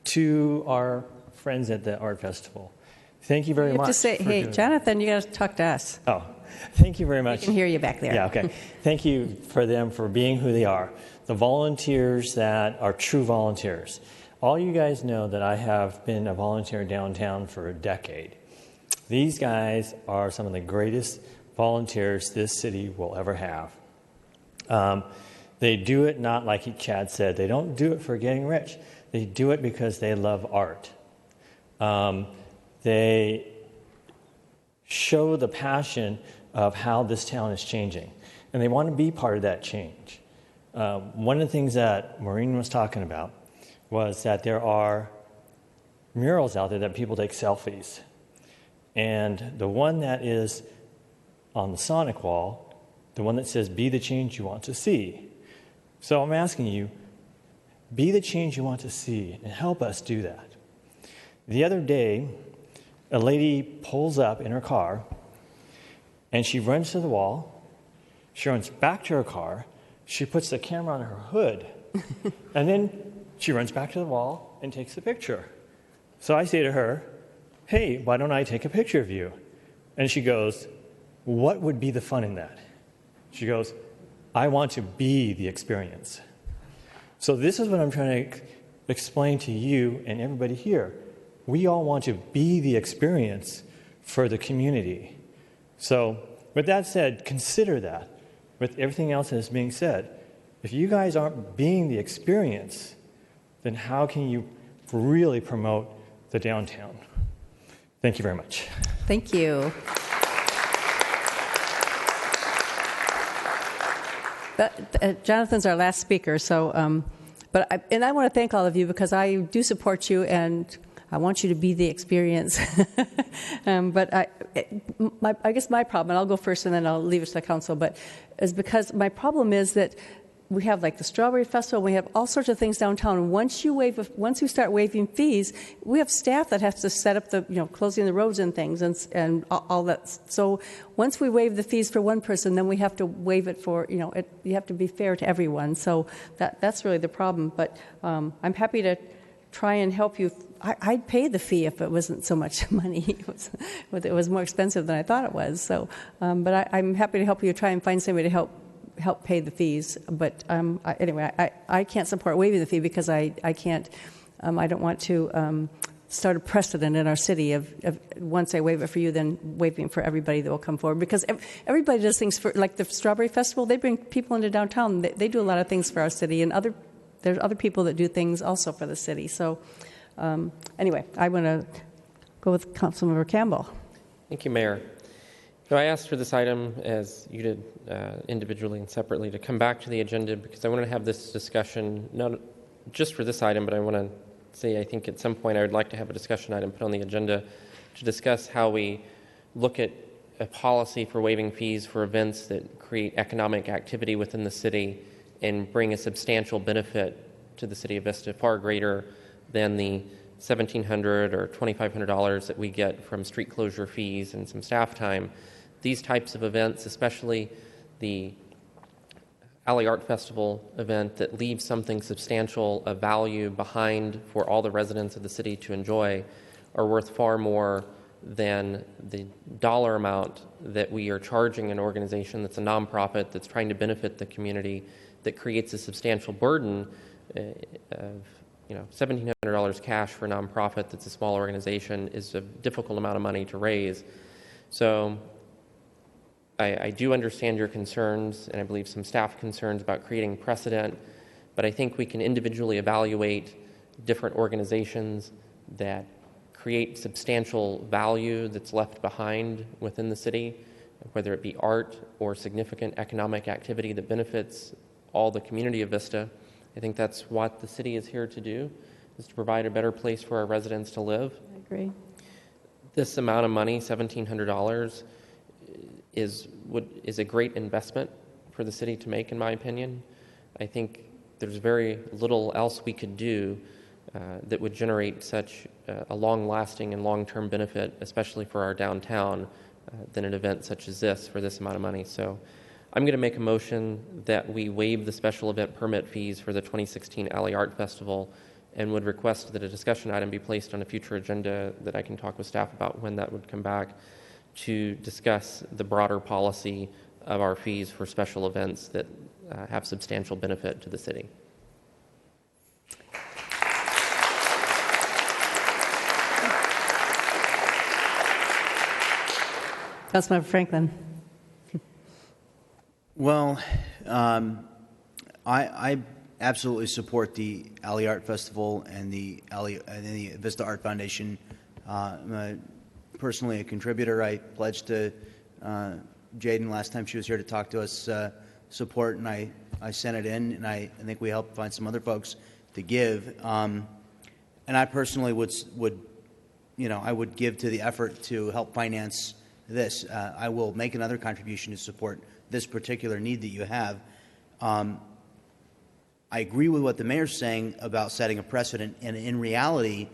to our friends at the Art Festival, thank you very much. You have to say, hey, Jonathan, you got to talk to us. Oh, thank you very much. We can hear you back there. Yeah, okay. Thank you for them for being who they are. The volunteers that are true volunteers. All you guys know that I have been a volunteer downtown for a decade. These guys are some of the greatest volunteers this city will ever have. They do it not like Chad said. They don't do it for getting rich. They do it because they love art. They show the passion of how this town is changing, and they want to be part of that change. One of the things that Maureen was talking about was that there are murals out there that people take selfies. And the one that is on the Sonic wall, the one that says, "Be the change you want to see." So I'm asking you, be the change you want to see and help us do that. The other day, a lady pulls up in her car and she runs to the wall, she runs back to her car, she puts the camera on her hood, and then she runs back to the wall and takes the picture. So I say to her, "Hey, why don't I take a picture of you?" And she goes, "What would be the fun in that?" She goes, "I want to be the experience." So this is what I'm trying to explain to you and everybody here. We all want to be the experience for the community. So with that said, consider that with everything else that is being said. If you guys aren't being the experience, then how can you really promote the downtown? Thank you very much. Thank you. Jonathan's our last speaker, so I want to thank all of you because I do support you and I want you to be the experience. But I guess my problem, and I'll go first and then I'll leave it to the council, but is because my problem is that we have like the Strawberry Festival, we have all sorts of things downtown. And once you start waiving fees, we have staff that has to set up the, closing the roads and things and all that. So once we waive the fees for one person, then we have to waive it for, you have to be fair to everyone. So that's really the problem. But I'm happy to try and help you. I'd pay the fee if it wasn't so much money. It was more expensive than I thought it was. So, but I'm happy to help you try and find somebody to help pay the fees. But anyway, I can't support waiving the fee because I can't. I don't want to start a precedent in our city of once I waive it for you, then waiving for everybody that will come forward. Because everybody does things for, like the Strawberry Festival. They bring people into downtown. They do a lot of things for our city, and there's other people that do things also for the city. So anyway, I want to go with Councilmember Campbell. Thank you, Mayor. So I asked for this item, as you did individually and separately, to come back to the agenda because I want to have this discussion, not just for this item, but I want to say I think at some point I would like to have a discussion item put on the agenda to discuss how we look at a policy for waiving fees for events that create economic activity within the city and bring a substantial benefit to the city of Vista, far greater than the $1,700 or $2,500 that we get from street closure fees and some staff time. These types of events, especially the Alley Art Festival event that leaves something substantial of value behind for all the residents of the city to enjoy, are worth far more than the dollar amount that we are charging an organization that's a nonprofit that's trying to benefit the community, that creates a substantial burden of $1,700 cash for a nonprofit that's a small organization is a difficult amount of money to raise. So I do understand your concerns, and I believe some staff concerns about creating precedent, but I think we can individually evaluate different organizations that create substantial value that's left behind within the city, whether it be art or significant economic activity that benefits all the community of Vista. I think that's what the city is here to do, is to provide a better place for our residents to live. I agree. This amount of money, $1,700, is a great investment for the city to make, in my opinion. I think there's very little else we could do that would generate such a long-lasting and long-term benefit, especially for our downtown, than an event such as this for this amount of money. So I'm going to make a motion that we waive the special event permit fees for the 2016 Alley Art Festival and would request that a discussion item be placed on a future agenda that I can talk with staff about when that would come back to discuss the broader policy of our fees for special events that have substantial benefit to the city. Councilmember Franklin. Well, I absolutely support the Alley Art Festival and the Vista Art Foundation. I'm personally a contributor. I pledged to Jaden last time she was here to talk to us support, and I sent it in, and I think we helped find some other folks give. And I personally would I would give to the effort to help finance this. I will make another contribution to support this particular need that you have. I agree with what the mayor's saying about setting a precedent, and in reality,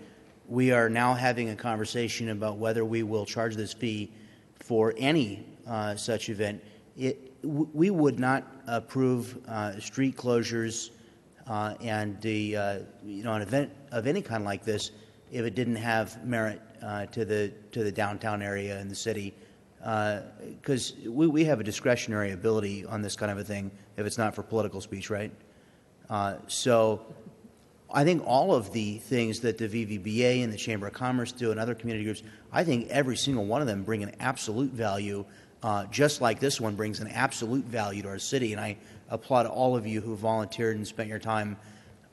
we are now having a conversation about whether we will charge this fee for any such event. We would not approve street closures and an event of any kind like this if it didn't have merit to the downtown area in the city, because we have a discretionary ability on this kind of a thing if it's not for political speech, right? So I think all of the things that the VVBA and the Chamber of Commerce do and other community groups, I think every single one of them bring an absolute value, just like this one brings an absolute value to our city. And I applaud all of you who volunteered and spent your time.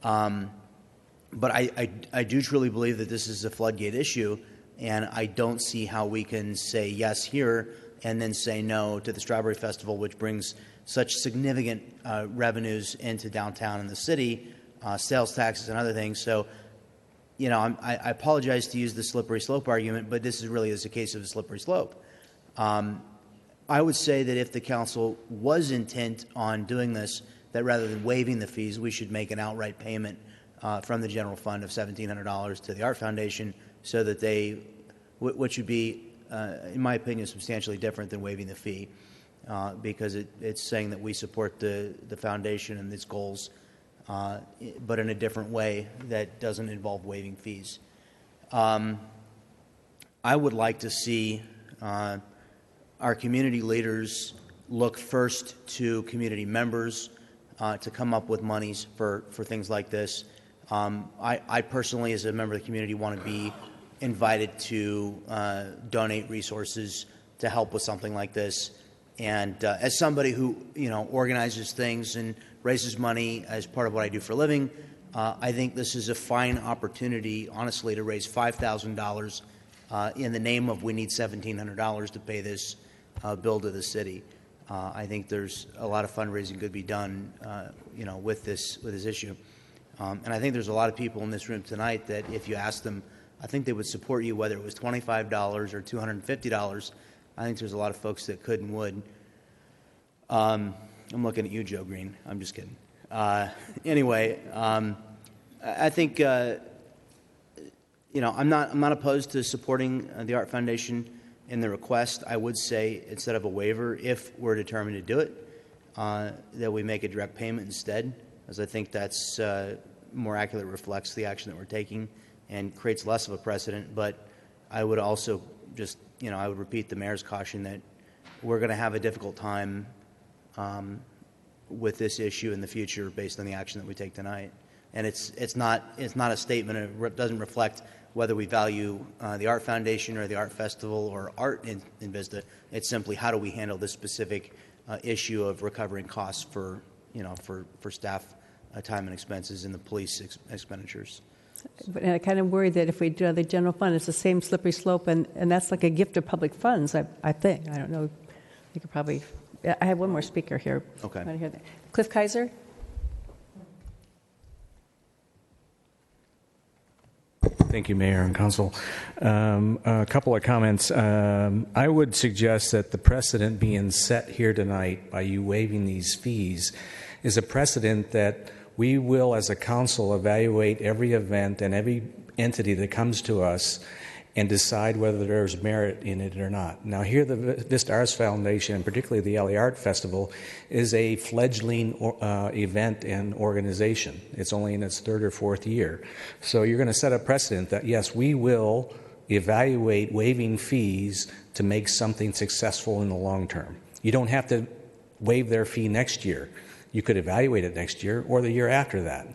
But I do truly believe that this is a floodgate issue, and I don't see how we can say yes here and then say no to the Strawberry Festival, which brings such significant revenues into downtown and the city, sales taxes and other things. So, I apologize to use the slippery slope argument, but this is a case of a slippery slope. I would say that if the council was intent on doing this, that rather than waiving the fees, we should make an outright payment from the general fund of $1,700 to the Art Foundation, so that which would be, in my opinion, substantially different than waiving the fee, because it's saying that we support the foundation and its goals, but in a different way that doesn't involve waiving fees. I would like to see our community leaders look first to community members to come up with monies for things like this. I personally, as a member of the community, want to be invited to donate resources to help with something like this. And as somebody who organizes things and raises money as part of what I do for a living, I think this is a fine opportunity, honestly, to raise $5,000 in the name of we need $1,700 to pay this bill to the city. I think there's a lot of fundraising could be done, with this issue. And I think there's a lot of people in this room tonight that if you ask them, I think they would support you whether it was $25 or $250. I think there's a lot of folks that could and would. I'm looking at you, Joe Green. I'm just kidding. Anyway, I think I'm not opposed to supporting the Art Foundation in the request. I would say instead of a waiver, if we're determined to do it, that we make a direct payment instead, as I think that's more accurately reflects the action that we're taking and creates less of a precedent. But I would also just, I would repeat the mayor's caution that we're going to have a difficult time with this issue in the future based on the action that we take tonight. And it's not a statement. It doesn't reflect whether we value the Art Foundation or the Art Festival or art in Vista. It's simply how do we handle this specific issue of recovering costs for staff time and expenses and the police expenditures. And I kind of worry that if we do the general fund, it's the same slippery slope, and that's like a gift of public funds, I think. I don't know. You could probably... I have one more speaker here. Okay. I want to hear that. Cliff Kaiser? Thank you, Mayor and Council. A couple of comments. I would suggest that the precedent being set here tonight by you waiving these fees is a precedent that we will, as a council, evaluate every event and every entity that comes to us and decide whether there's merit in it or not. Now, here the Vista Arts Foundation, and particularly the LA Art Festival, is a fledgling event and organization. It's only in its third or fourth year. So you're going to set a precedent that, yes, we will evaluate waiving fees to make something successful in the long term. You don't have to waive their fee next year. You could evaluate it next year or the year after that.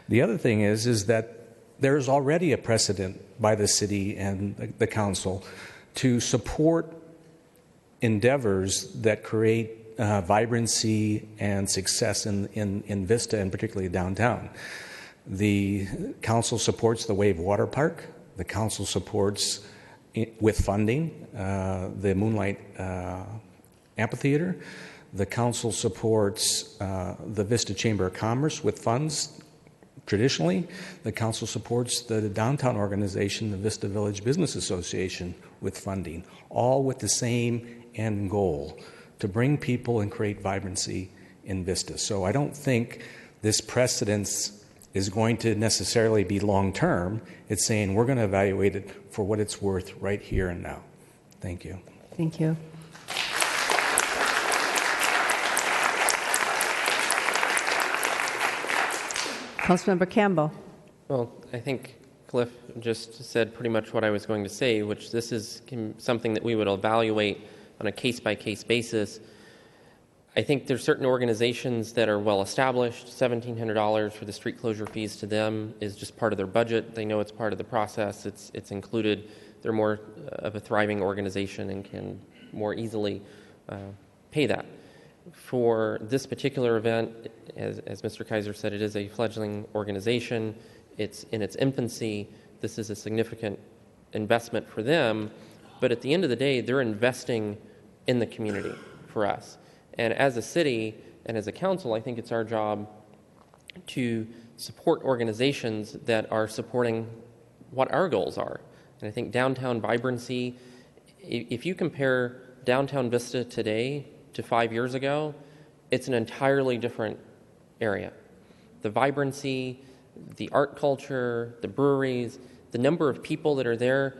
The other thing is that there's already a precedent by the city and the council to support endeavors that create vibrancy and success in Vista and particularly downtown. The council supports the Wave Water Park. The council supports, with funding, the Moonlight Amphitheater. The council supports the Vista Chamber of Commerce with funds Traditionally, the council supports the downtown organization, the Vista Village Business Association, with funding, all with the same end goal, to bring people and create vibrancy in Vista. So I don't think this precedence is going to necessarily be long-term. It's saying we're going to evaluate it for what it's worth right here and now. Thank you. Thank you. Councilmember Campbell. Well, I think Cliff just said pretty much what I was going to say, which this is something that we would evaluate on a case-by-case basis. I think there's certain organizations that are well established. $1,700 for the street closure fees to them is just part of their budget. They know it's part of the process. It's included. They're more of a thriving organization and can more easily pay that. For this particular event, as Mr. Kaiser said, it is a fledgling organization. It's in its infancy. This is a significant investment for them. But at the end of the day, they're investing in the community for us. And as a city and as a council, I think it's our job to support organizations that are supporting what our goals are. And I think downtown vibrancy, if you compare downtown Vista today to 5 years ago, it's an entirely different area. The vibrancy, the art culture, the breweries, the number of people that are there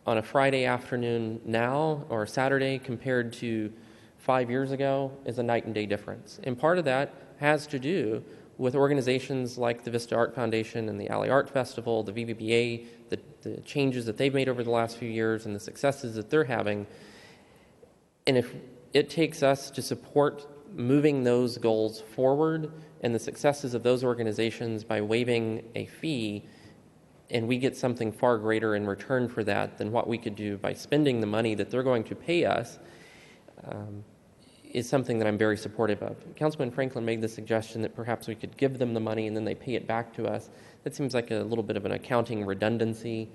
on a Friday afternoon now or a Saturday compared to 5 years ago is a night and day difference. And part of that has to do with organizations like the Vista Art Foundation and the Alley Art Festival, the VBBA, the changes that they've made over the last few years and the successes that they're having. And if it takes us to support moving those goals forward and the successes of those organizations by waiving a fee, and we get something far greater in return for that than what we could do by spending the money that they're going to pay us, is something that I'm very supportive of. Councilman Franklin made the suggestion that perhaps we could give them the money and then they pay it back to us. That seems like a little bit of an accounting redundancy.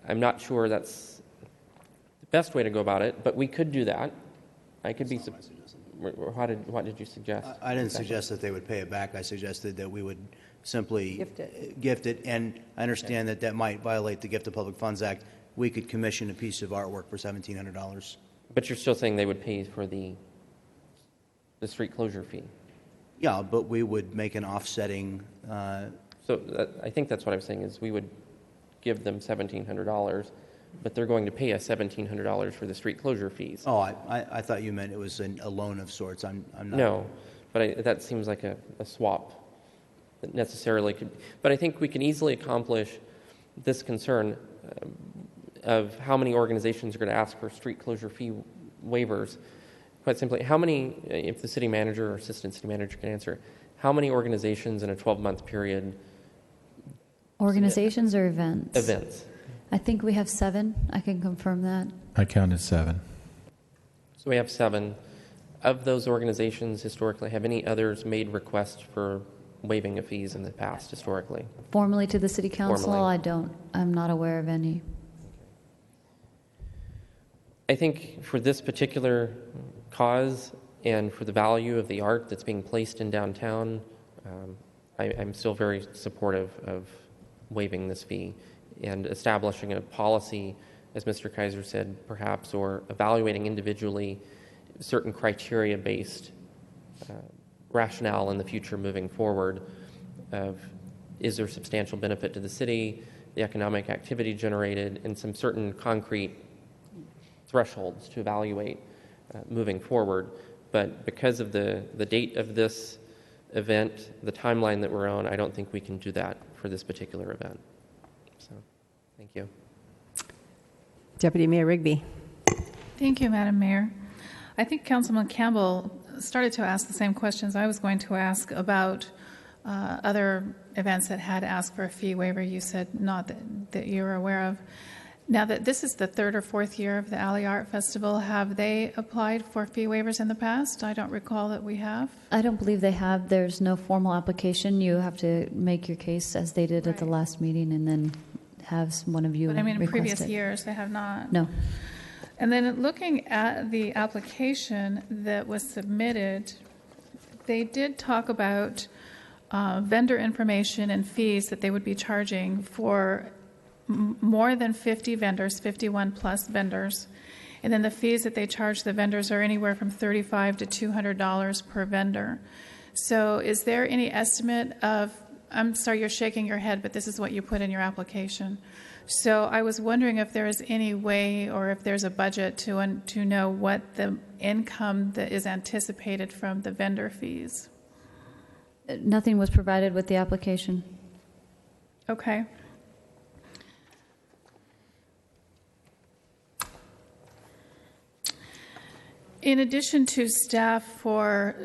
I'm not sure that's the best way to go about it, but we could do that. I could be. What did you suggest? I didn't suggest that they would pay it back. I suggested that we would simply gift it. And I understand that might violate the Gift of Public Funds Act. We could commission a piece of artwork for $1,700. But you're still saying they would pay for the street closure fee? Yeah, but we would make an offsetting. So I think that's what I'm saying is we would give them $1,700. But they're going to pay us $1,700 for the street closure fees. Oh, I thought you meant it was a loan of sorts. I'm not. No, but that seems like a swap that necessarily could. But I think we can easily accomplish this concern of how many organizations are going to ask for street closure fee waivers. Quite simply, how many, if the city manager or assistant city manager can answer, how many organizations in a 12-month period? Organizations or events? Events. I think we have 7. I can confirm that. I counted 7. So we have 7. Of those organizations historically, have any others made requests for waiving of fees in the past historically? Formally to the city council, Formally. I'm not aware of any. I think for this particular cause and for the value of the art that's being placed in downtown, I'm still very supportive of waiving this fee and establishing a policy, as Mr. Kaiser said, perhaps, or evaluating individually certain criteria-based rationale in the future moving forward of is there substantial benefit to the city, the economic activity generated, and some certain concrete thresholds to evaluate moving forward. But because of the date of this event, the timeline that we're on, I don't think we can do that for this particular event. So, thank you. Deputy Mayor Rigby. Thank you, Madam Mayor. I think Councilman Campbell started to ask the same questions I was going to ask about other events that had asked for a fee waiver. You said not that you were aware of. Now that this is the 3rd or 4th year of the Alley Art Festival, have they applied for fee waivers in the past? I don't recall that we have. I don't believe they have. There's no formal application. You have to make your case as they did at the last meeting and then have one of you But I mean, in request previous it. years, they have not. No. And then looking at the application that was submitted, they did talk about vendor information and fees that they would be charging for more than 50 vendors, 51 plus vendors. And then the fees that they charge the vendors are anywhere from $35 to $200 per vendor. So is there any estimate of, I'm sorry you're shaking your head, but this is what you put in your application. So I was wondering if there is any way or if there's a budget to know what the income that is anticipated from the vendor fees. Nothing was provided with the application. Okay. In addition to staff for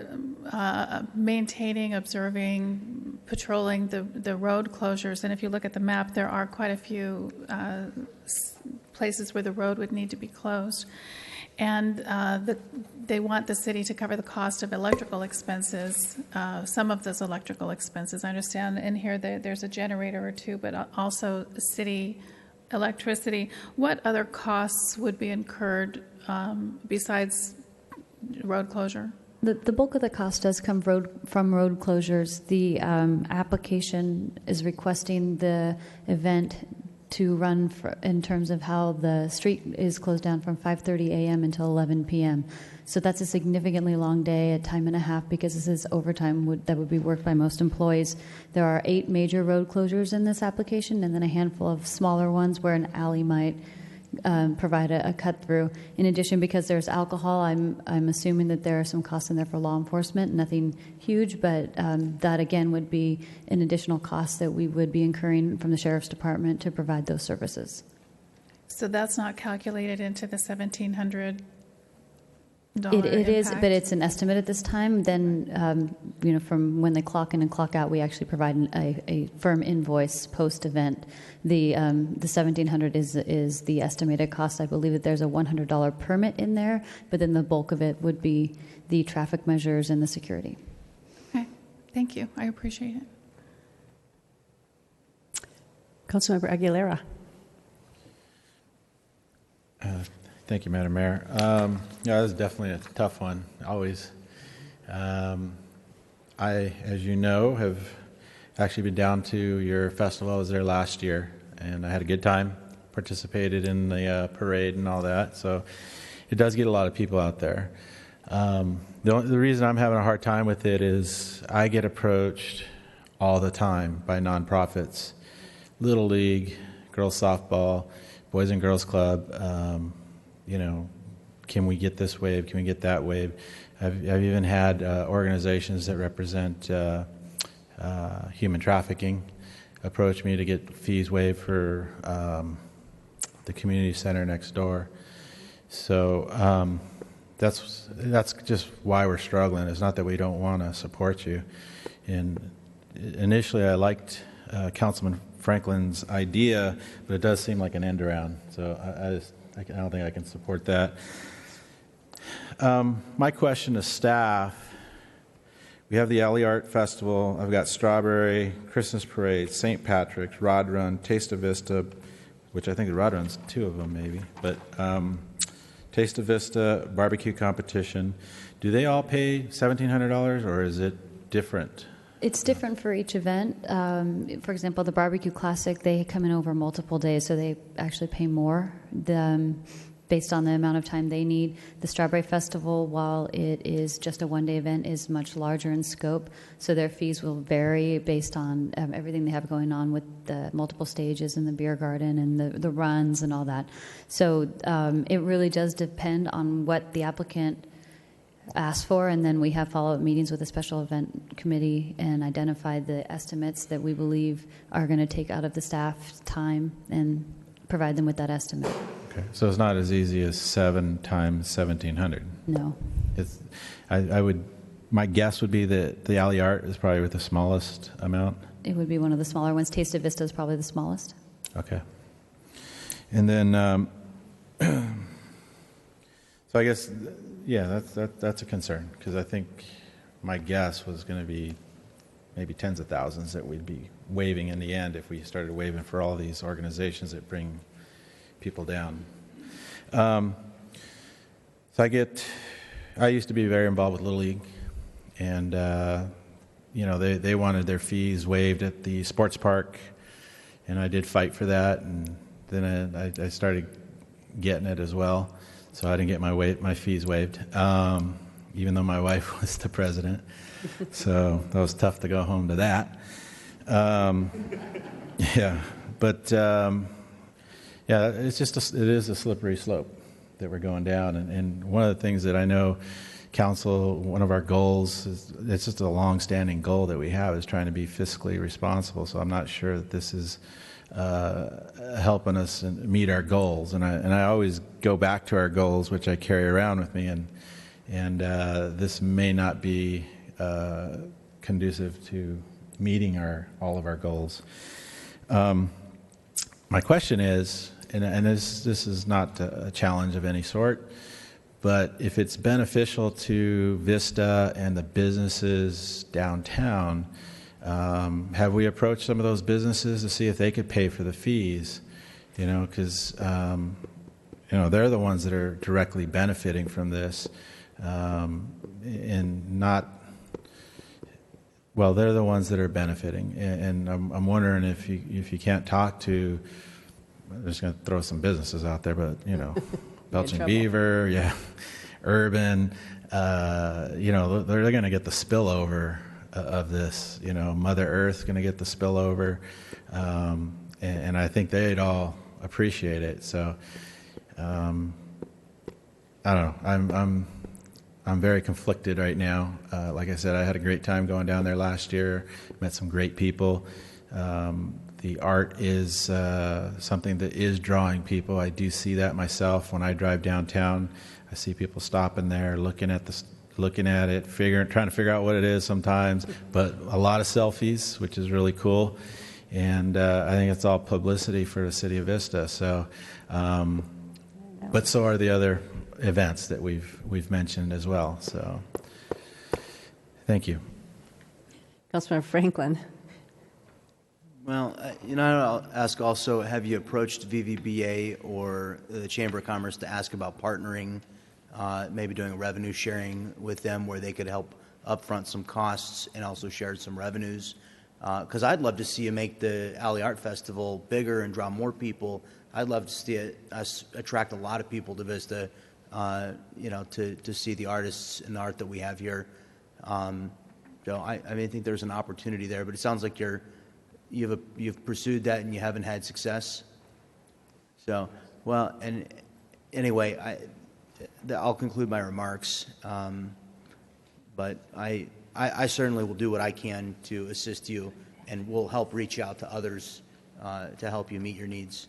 maintaining, observing, patrolling the road closures, and if you look at the map, there are quite a few places where the road would need to be closed. And they want the city to cover the cost of electrical expenses, some of those electrical expenses. I understand in here there's a generator or two, but also city electricity. What other costs would be incurred besides road closure? The bulk of the cost does come from road closures. The application is requesting the event to run in terms of how the street is closed down from 5:30 a.m. until 11 p.m. So that's a significantly long day, a time and a half, because this is overtime that would be worked by most employees. There are 8 major road closures in this application, and then a handful of smaller ones where an alley might provide a cut through. In addition, because there's alcohol, I'm assuming that there are some costs in there for law enforcement. Nothing huge, but that again would be an additional cost that we would be incurring from the sheriff's department to provide those services. So that's not calculated into the $1,700. It is, but it's an estimate at this time. Then, from when they clock in and clock out, we actually provide a firm invoice post-event. The $1,700 is the estimated cost. I believe that there's a $100 permit in there, but then the bulk of it would be the traffic measures and the security. Okay, thank you. I appreciate it. Councilmember Aguilera. Thank you, Madam Mayor. Yeah, this is definitely a tough one, always. I, as you know, have actually been down to your festival. I was there last year, and I had a good time, participated in the parade and all that, so it does get a lot of people out there. The reason I'm having a hard time with it is I get approached all the time by nonprofits, Little League, girls softball, Boys and Girls Club, can we get this wave? Can we get that wave? I've even had organizations that represent human trafficking approach me to get fees waived for the community center next door. So that's just why we're struggling. It's not that we don't want to support you. And initially, I liked Councilman Franklin's idea, but it does seem like an end around. So I don't think I can support that. My question to staff, we have the Alley Art Festival. I've got Strawberry, Christmas Parade, St. Patrick's, Rod Run, Taste of Vista, which I think the Rod Run's 2 of them maybe, but Taste of Vista, barbecue competition. Do they all pay $1,700 or is it different? It's different for each event. For example, the Barbecue Classic, they come in over multiple days, so they actually pay more based on the amount of time they need. The Strawberry Festival, while it is just a one-day event, is much larger in scope, so their fees will vary based on everything they have going on with the multiple stages and the beer garden and the runs and all that. So it really does depend on what the applicant asked for, and then we have follow-up meetings with the special event committee and identify the estimates that we believe are going to take out of the staff time and provide them with that estimate. Okay, so it's not as easy as 7 times 1,700. No. My guess would be that the Alley Art is probably with the smallest amount. It would be one of the smaller ones. Taste of Vista is probably the smallest. Okay. And then, so I guess, yeah, that's a concern, because I think my guess was going to be maybe tens of thousands that we'd be waiving in the end if we started waiving for all these organizations that bring people down. So I used to be very involved with Little League, and they wanted their fees waived at the sports park, and I did fight for that, and then I started getting it as well, so I didn't get my fees waived, even though my wife was the president. So that was tough to go home to that. Yeah, but it's just it is a slippery slope that we're going down, and one of the things that I know council, one of our goals is, it's just a long-standing goal that we have, is trying to be fiscally responsible. So I'm not sure that this is helping us meet our goals, and I always go back to our goals, which I carry around with me, and this may not be conducive to meeting all of our goals. My question is, and this is not a challenge of any sort, but if it's beneficial to Vista and the businesses downtown, have we approached some of those businesses to see if they could pay for the fees? Because they're the ones that are directly benefiting from this, and not. Well, they're the ones that are benefiting, and I'm wondering if you can't talk to. I'm just going to throw some businesses out there, but Belching Beaver, yeah, Urban, they're going to get the spillover of this. Mother Earth going to get the spillover, and I think they'd all appreciate it. So I don't know. I'm very conflicted right now. Like I said, I had a great time going down there last year. Met some great people. The art is something that is drawing people. I do see that myself when I drive downtown. I see people stopping there, looking at it, trying to figure out what it is sometimes. But a lot of selfies, which is really cool. And I think it's all publicity for the city of Vista. So, but so are the other events that we've mentioned as well. So, thank you, Councilman Franklin. Well, I'll ask also, have you approached VVBA or the Chamber of Commerce to ask about partnering, maybe doing a revenue sharing with them where they could help upfront some costs and also share some revenues? Because I'd love to see you make the Alley Art Festival bigger and draw more people. I'd love to see us attract a lot of people to Vista, to see the artists and the art that we have here. So I think there's an opportunity there, but it sounds like you've pursued that and you haven't had success. So, well, and anyway, I'll conclude my remarks. But I certainly will do what I can to assist you, and will help reach out to others to help you meet your needs.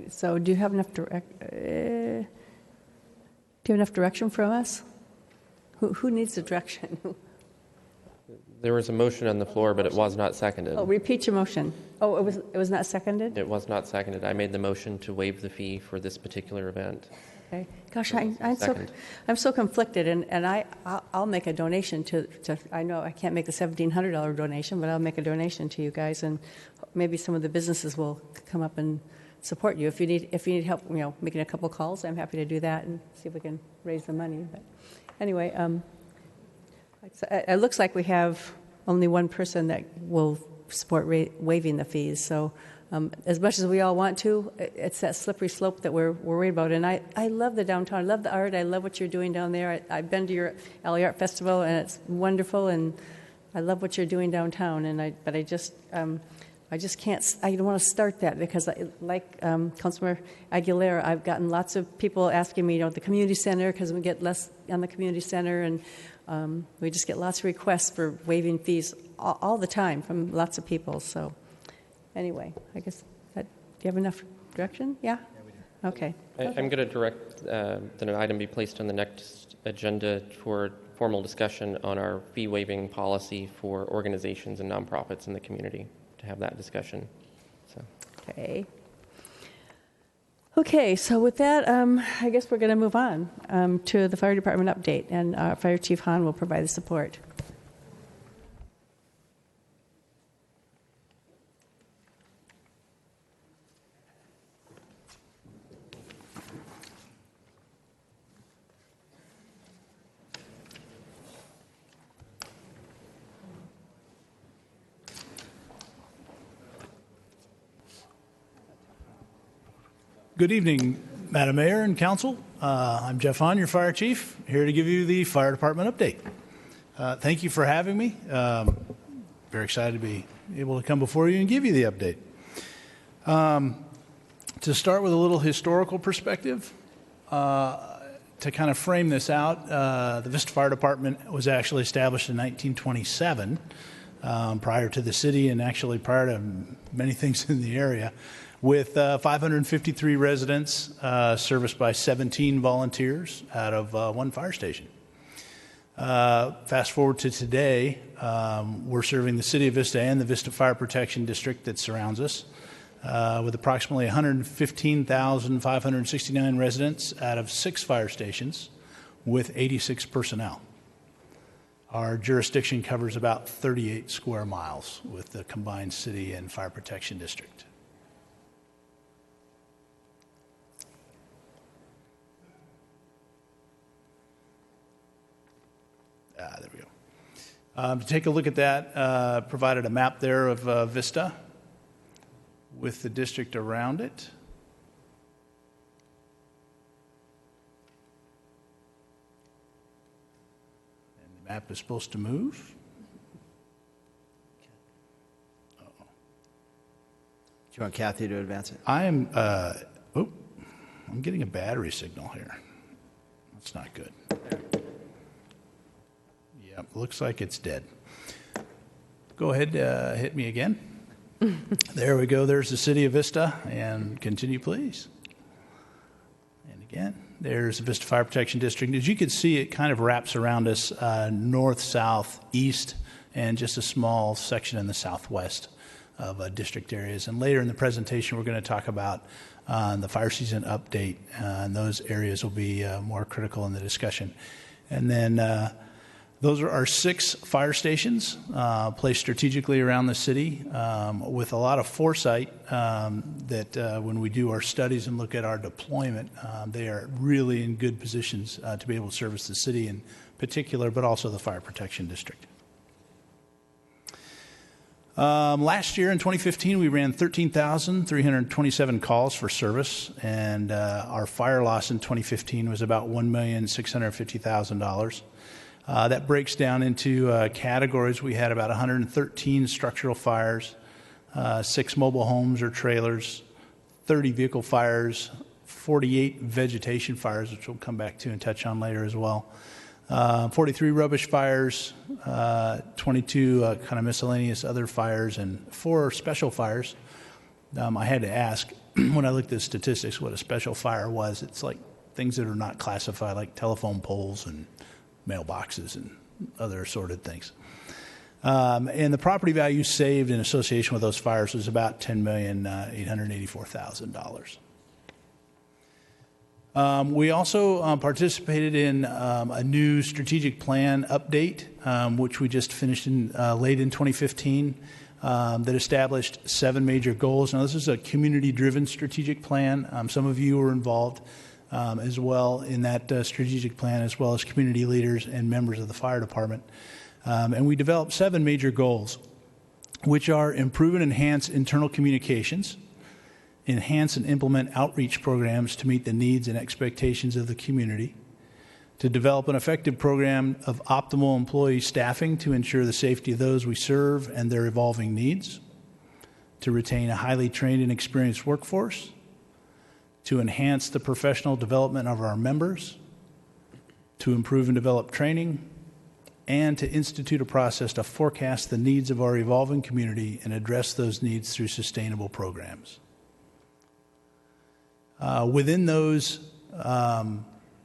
So, do you have enough direction from us? Who needs the direction? There was a motion on the floor, but it was not seconded. Oh, repeat your motion. Oh, it was not seconded? It was not seconded. I made the motion to waive the fee for this particular event. Okay. Gosh, I'm so conflicted, and I'll make a donation to. I know I can't make the $1,700 donation, but I'll make a donation to you guys, and maybe some of the businesses will come up and support you. If you need help, making a couple calls, I'm happy to do that and see if we can raise the money. But anyway, it looks like we have only one person that will support waiving the fees. So as much as we all want to, it's that slippery slope that we're worried about. And I love the downtown. I love the art. I love what you're doing down there. I've been to your Alley Art Festival, and it's wonderful. And I love what you're doing downtown. But I just can't. I don't want to start that because, like Councilor Aguilera, I've gotten lots of people asking me, the community center, because we get less on the community center, and we just get lots of requests for waiving fees all the time from lots of people. So, anyway, I guess do you have enough direction? Yeah. We do. Okay. I'm going to direct that an item be placed on the next agenda for formal discussion on our fee waiving policy for organizations and nonprofits in the community. To have that discussion. Okay, so with that, I guess we're going to move on to the fire department update, and Fire Chief Hahn will provide the support. Good evening, Madam Mayor and Council. I'm Jeff Hahn, your fire chief, here to give you the fire department update. Thank you for having me. Very excited to be able to come before you and give you the update. To start with a little historical perspective, to kind of frame this out, the Vista Fire Department was actually established in 1927, prior to the city and actually prior to many things in the area, with 553 residents serviced by 17 volunteers out of one fire station. Fast forward to today, we're serving the city of Vista and the Vista Fire Protection District that surrounds us, with approximately 115,569 residents out of 6 fire stations with 86 personnel. Our jurisdiction covers about 38 square miles with the combined city and fire protection district. There we go. To take a look at that, provided a map there of Vista with the district around it. And the map is supposed to move. Do you want Kathy to advance it? I'm getting a battery signal here. That's not good. Yep, looks like it's dead. Go ahead, hit me again. There we go. There's the city of Vista, and continue, please. And again, there's the Vista Fire Protection District. As you can see, it kind of wraps around us north, south, east, and just a small section in the southwest of district areas. And later in the presentation, we're going to talk about the fire season update, and those areas will be more critical in the discussion. And then those are our 6 fire stations placed strategically around the city with a lot of foresight that when we do our studies and look at our deployment, they are really in good positions to be able to service the city in particular, but also the fire protection district. Last year in 2015, we ran 13,327 calls for service, and our fire loss in 2015 was about $1,650,000. That breaks down into categories. We had about 113 structural fires, 6 mobile homes or trailers, 30 vehicle fires, 48 vegetation fires, which we'll come back to and touch on later as well, 43 rubbish fires, 22 kind of miscellaneous other fires, and 4 special fires. I had to ask when I looked at statistics what a special fire was. It's like things that are not classified, like telephone poles and mailboxes and other assorted things. And the property value saved in association with those fires was about $10,884,000. We also participated in a new strategic plan update, which we just finished late in 2015, that established 7 major goals. Now, this is a community-driven strategic plan. Some of you were involved as well in that strategic plan, as well as community leaders and members of the fire department. And we developed 7 major goals, which are improve and enhance internal communications, enhance and implement outreach programs to meet the needs and expectations of the community, to develop an effective program of optimal employee staffing to ensure the safety of those we serve and their evolving needs, to retain a highly trained and experienced workforce, to enhance the professional development of our members, to improve and develop training, and to institute a process to forecast the needs of our evolving community and address those needs through sustainable programs. Within those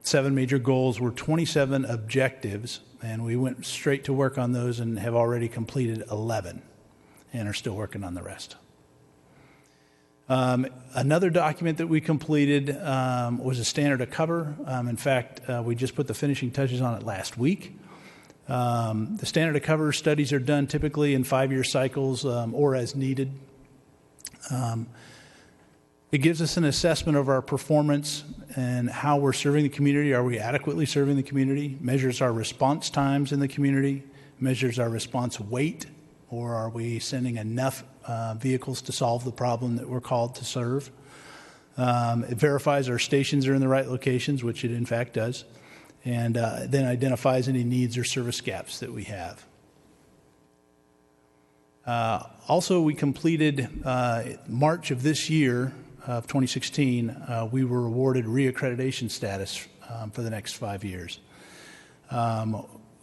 7 major goals were 27 objectives, and we went straight to work on those and have already completed 11 and are still working on the rest. Another document that we completed was a standard of cover. In fact, we just put the finishing touches on it last week. The standard of cover studies are done typically in 5-year cycles or as needed. It gives us an assessment of our performance and how we're serving the community. Are we adequately serving the community? Measures our response times in the community, measures our response weight, or are we sending enough vehicles to solve the problem that we're called to serve? It verifies our stations are in the right locations, which it in fact does, and then identifies any needs or service gaps that we have. Also, we completed March of this year, of 2016, we were awarded reaccreditation status for the next 5 years.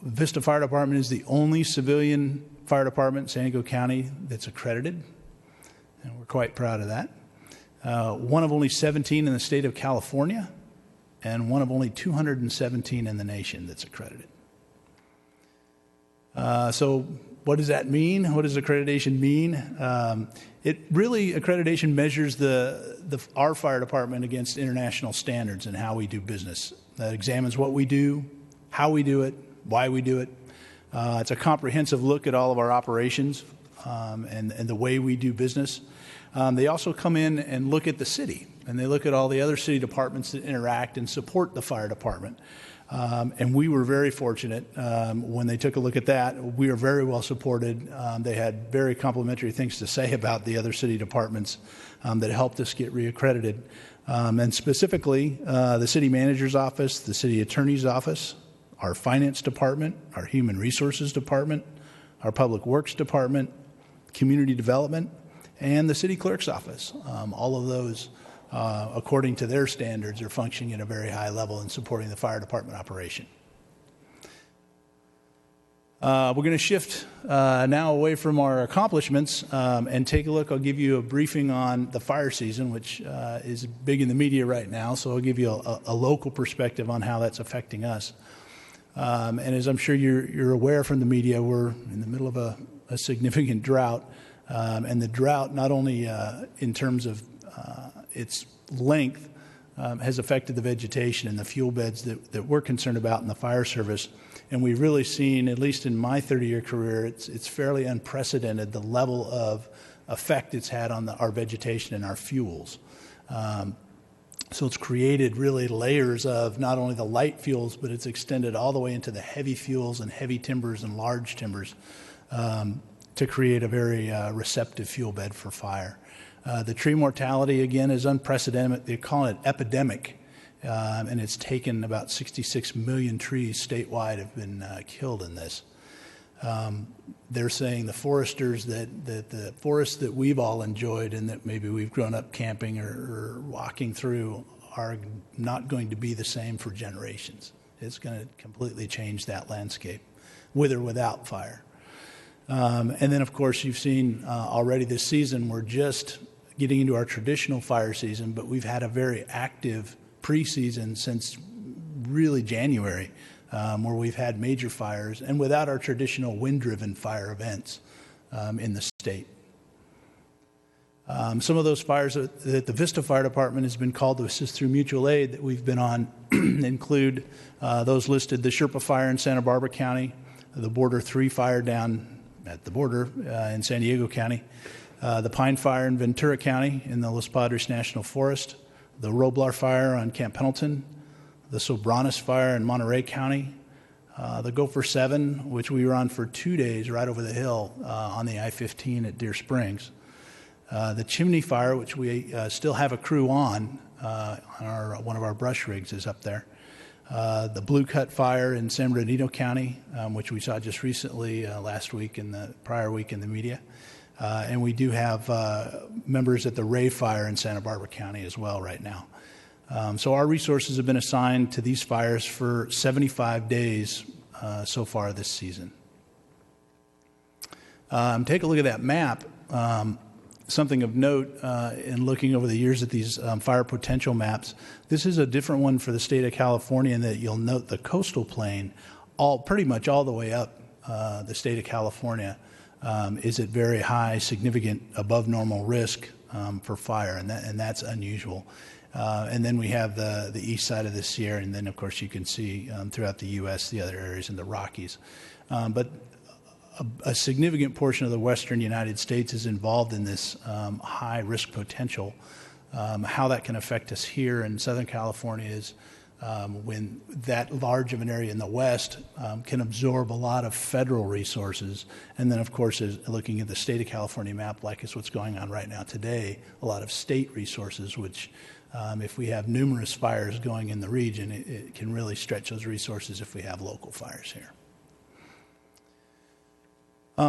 Vista Fire Department is the only civilian fire department in San Diego County that's accredited, and we're quite proud of that. One of only 17 in the state of California, and one of only 217 in the nation that's accredited. So what does that mean? What does accreditation mean? Accreditation measures our fire department against international standards and how we do business. That examines what we do, how we do it, why we do it. It's a comprehensive look at all of our operations and the way we do business. They also come in and look at the city, and they look at all the other city departments that interact and support the fire department. And we were very fortunate when they took a look at that. We are very well supported. They had very complimentary things to say about the other city departments that helped us get reaccredited. And specifically, the city manager's office, the city attorney's office, our finance department, our human resources department, our public works department, community development, and the city clerk's office. All of those, according to their standards, are functioning at a very high level in supporting the fire department operation. We're going to shift now away from our accomplishments and take a look. I'll give you a briefing on the fire season, which is big in the media right now, so I'll give you a local perspective on how that's affecting us. And as I'm sure you're aware from the media, we're in the middle of a significant drought. And the drought, not only in terms of its length, has affected the vegetation and the fuel beds that we're concerned about in the fire service. And we've really seen, at least in my 30-year career, it's fairly unprecedented, the level of effect it's had on our vegetation and our fuels. So it's created really layers of not only the light fuels, but it's extended all the way into the heavy fuels and heavy timbers and large timbers to create a very receptive fuel bed for fire. The tree mortality, again, is unprecedented. They call it epidemic, and it's taken about 66 million trees statewide have been killed in this. They're saying the foresters that the forests that we've all enjoyed and that maybe we've grown up camping or walking through are not going to be the same for generations. It's going to completely change that landscape, with or without fire. And then, of course, you've seen already this season, we're just getting into our traditional fire season, but we've had a very active preseason since really January, where we've had major fires and without our traditional wind-driven fire events in the state. Some of those fires that the Vista Fire Department has been called to assist through mutual aid that we've been on include those listed: the Sherpa Fire in Santa Barbara County, the Border 3 Fire down at the border in San Diego County, the Pine Fire in Ventura County in the Los Padres National Forest, the Roblar Fire on Camp Pendleton, the Sobranos Fire in Monterey County, the Gopher 7, which we were on for 2 days right over the hill on the I-15 at Deer Springs, the Chimney Fire, which we still have a crew on one of our brush rigs is up there, the Blue Cut Fire in San Bernardino County, which we saw just recently last week and the prior week in the media. And we do have members at the Ray Fire in Santa Barbara County as well right now. So our resources have been assigned to these fires for 75 days so far this season. Take a look at that map. Something of note in looking over the years at these fire potential maps, this is a different one for the state of California in that you'll note the coastal plain, pretty much all the way up the state of California is at very high, significant, above normal risk for fire, and that's unusual. And then we have the east side of the Sierra, and then, of course, you can see throughout the U.S. the other areas in the Rockies. But a significant portion of the western United States is involved in this high risk potential. How that can affect us here in Southern California is when that large of an area in the west can absorb a lot of federal resources. And then, of course, looking at the state of California map, like is what's going on right now today, a lot of state resources, which If we have numerous fires going in the region, it can really stretch those resources if we have local fires here.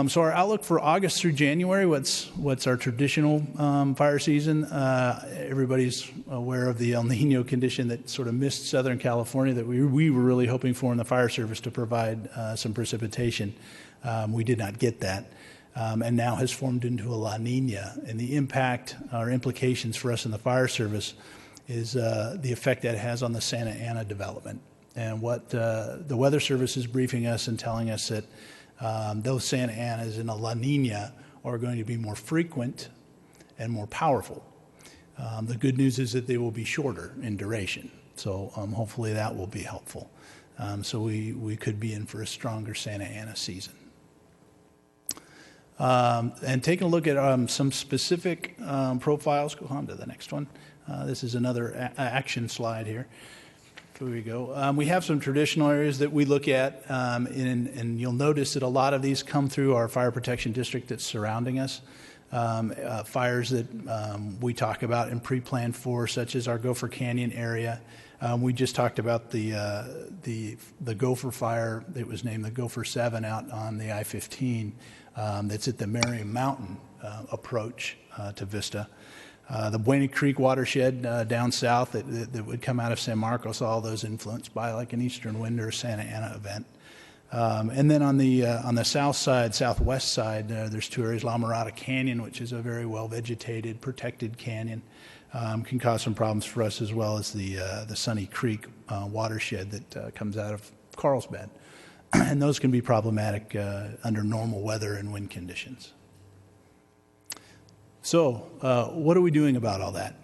So our outlook for August through January, what's our traditional fire season? Everybody's aware of the El Nino condition that sort of missed Southern California that we were really hoping for in the fire service to provide some precipitation. We did not get that, and now has formed into a La Nina. And the impact or implications for us in the fire service is the effect that it has on the Santa Ana development. And what the Weather Service is briefing us and telling us that those Santa Anas in a La Nina are going to be more frequent and more powerful. The good news is that they will be shorter in duration. So hopefully that will be helpful. So we could be in for a stronger Santa Ana season. And taking a look at some specific profiles, go on to the next one. This is another action slide here. Here we go. We have some traditional areas that we look at, and you'll notice that a lot of these come through our fire protection district that's surrounding us. Fires that we talk about and pre-planned for, such as our Gopher Canyon area. We just talked about the Gopher fire that was named the Gopher 7 out on the I-15 that's at the Merriam Mountain approach to Vista. The Buena Creek watershed down south that would come out of San Marcos, all those influenced by like an eastern wind or Santa Ana event. And then on the south side, southwest side, there's two areas. La Mirada Canyon, which is a very well vegetated, protected canyon, can cause some problems for us, as well as the Sunny Creek watershed that comes out of Carlsbad. And those can be problematic under normal weather and wind conditions. So what are we doing about all that?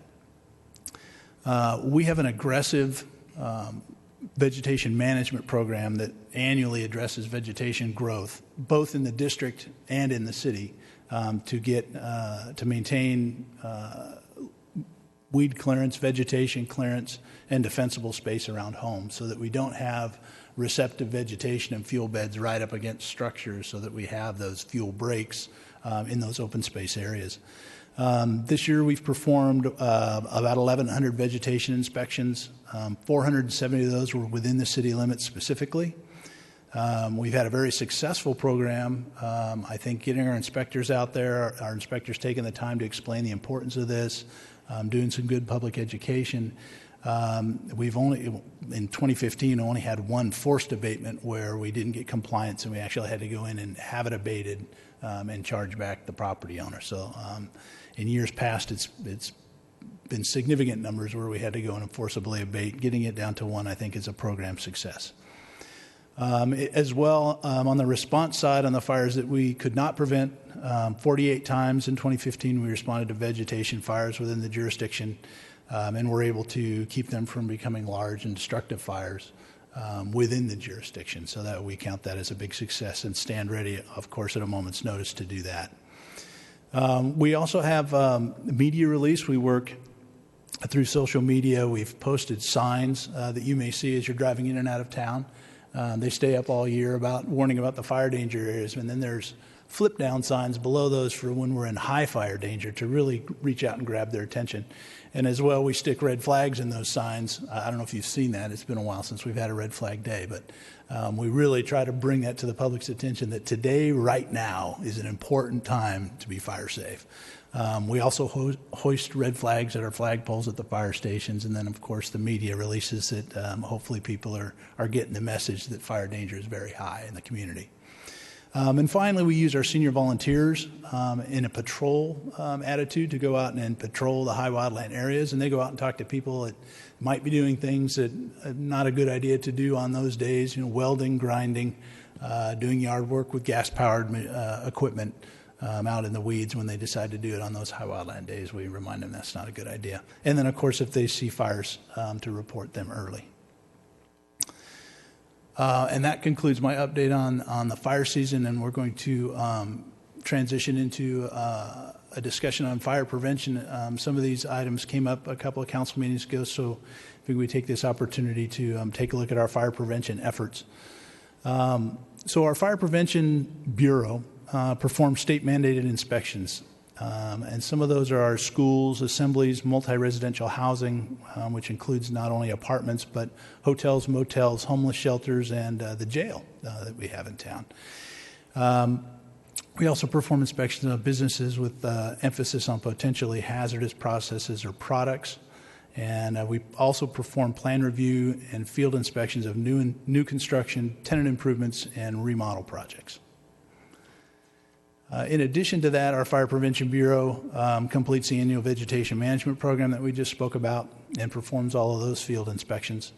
We have an aggressive vegetation management program that annually addresses vegetation growth, both in the district and in the city, to maintain weed clearance, vegetation clearance, and defensible space around homes, so that we don't have receptive vegetation and fuel beds right up against structures, so that we have those fuel breaks in those open space areas. This year we've performed about 1,100 vegetation inspections. 470 of those were within the city limits specifically. We've had a very successful program. I think getting our inspectors out there, our inspectors taking the time to explain the importance of this, doing some good public education. We've only, in 2015, only had one forced abatement where we didn't get compliance, and we actually had to go in and have it abated and charge back the property owner. So in years past, it's been significant numbers where we had to go in and forcibly abate. Getting it down to one, I think, is a program success. As well, on the response side, on the fires that we could not prevent, 48 times in 2015 we responded to vegetation fires within the jurisdiction, and were able to keep them from becoming large and destructive fires within the jurisdiction. So that we count that as a big success and stand ready, of course, at a moment's notice to do that. We also have media release. We work through social media. We've posted signs that you may see as you're driving in and out of town. They stay up all year about warning about the fire danger areas, and then there's flip down signs below those for when we're in high fire danger to really reach out and grab their attention. And as well, we stick red flags in those signs. I don't know if you've seen that. It's been a while since we've had a red flag day, but we really try to bring that to the public's attention that today, right now, is an important time to be fire safe. We also hoist red flags at our flagpoles at the fire stations, and then, of course, the media releases that hopefully people are getting the message that fire danger is very high in the community. And finally, we use our senior volunteers in a patrol attitude to go out and patrol the high wildland areas, and they go out and talk to people that might be doing things that are not a good idea to do on those days, welding, grinding, doing yard work with gas-powered equipment out in the weeds. When they decide to do it on those high wildland days, we remind them that's not a good idea. And then, of course, if they see fires, to report them early. And that concludes my update on the fire season, and we're going to transition into a discussion on fire prevention. Some of these items came up a couple of council meetings ago, so I think we take this opportunity to take a look at our fire prevention efforts. So our Fire Prevention Bureau performs state-mandated inspections And some of those are our schools, assemblies, multi-residential housing, which includes not only apartments, but hotels, motels, homeless shelters, and the jail that we have in town. We also perform inspections of businesses with emphasis on potentially hazardous processes or products. And we also perform plan review and field inspections of new construction, tenant improvements, and remodel projects. In addition to that, our Fire Prevention Bureau completes the annual vegetation management program that we just spoke about and performs all of those field inspections.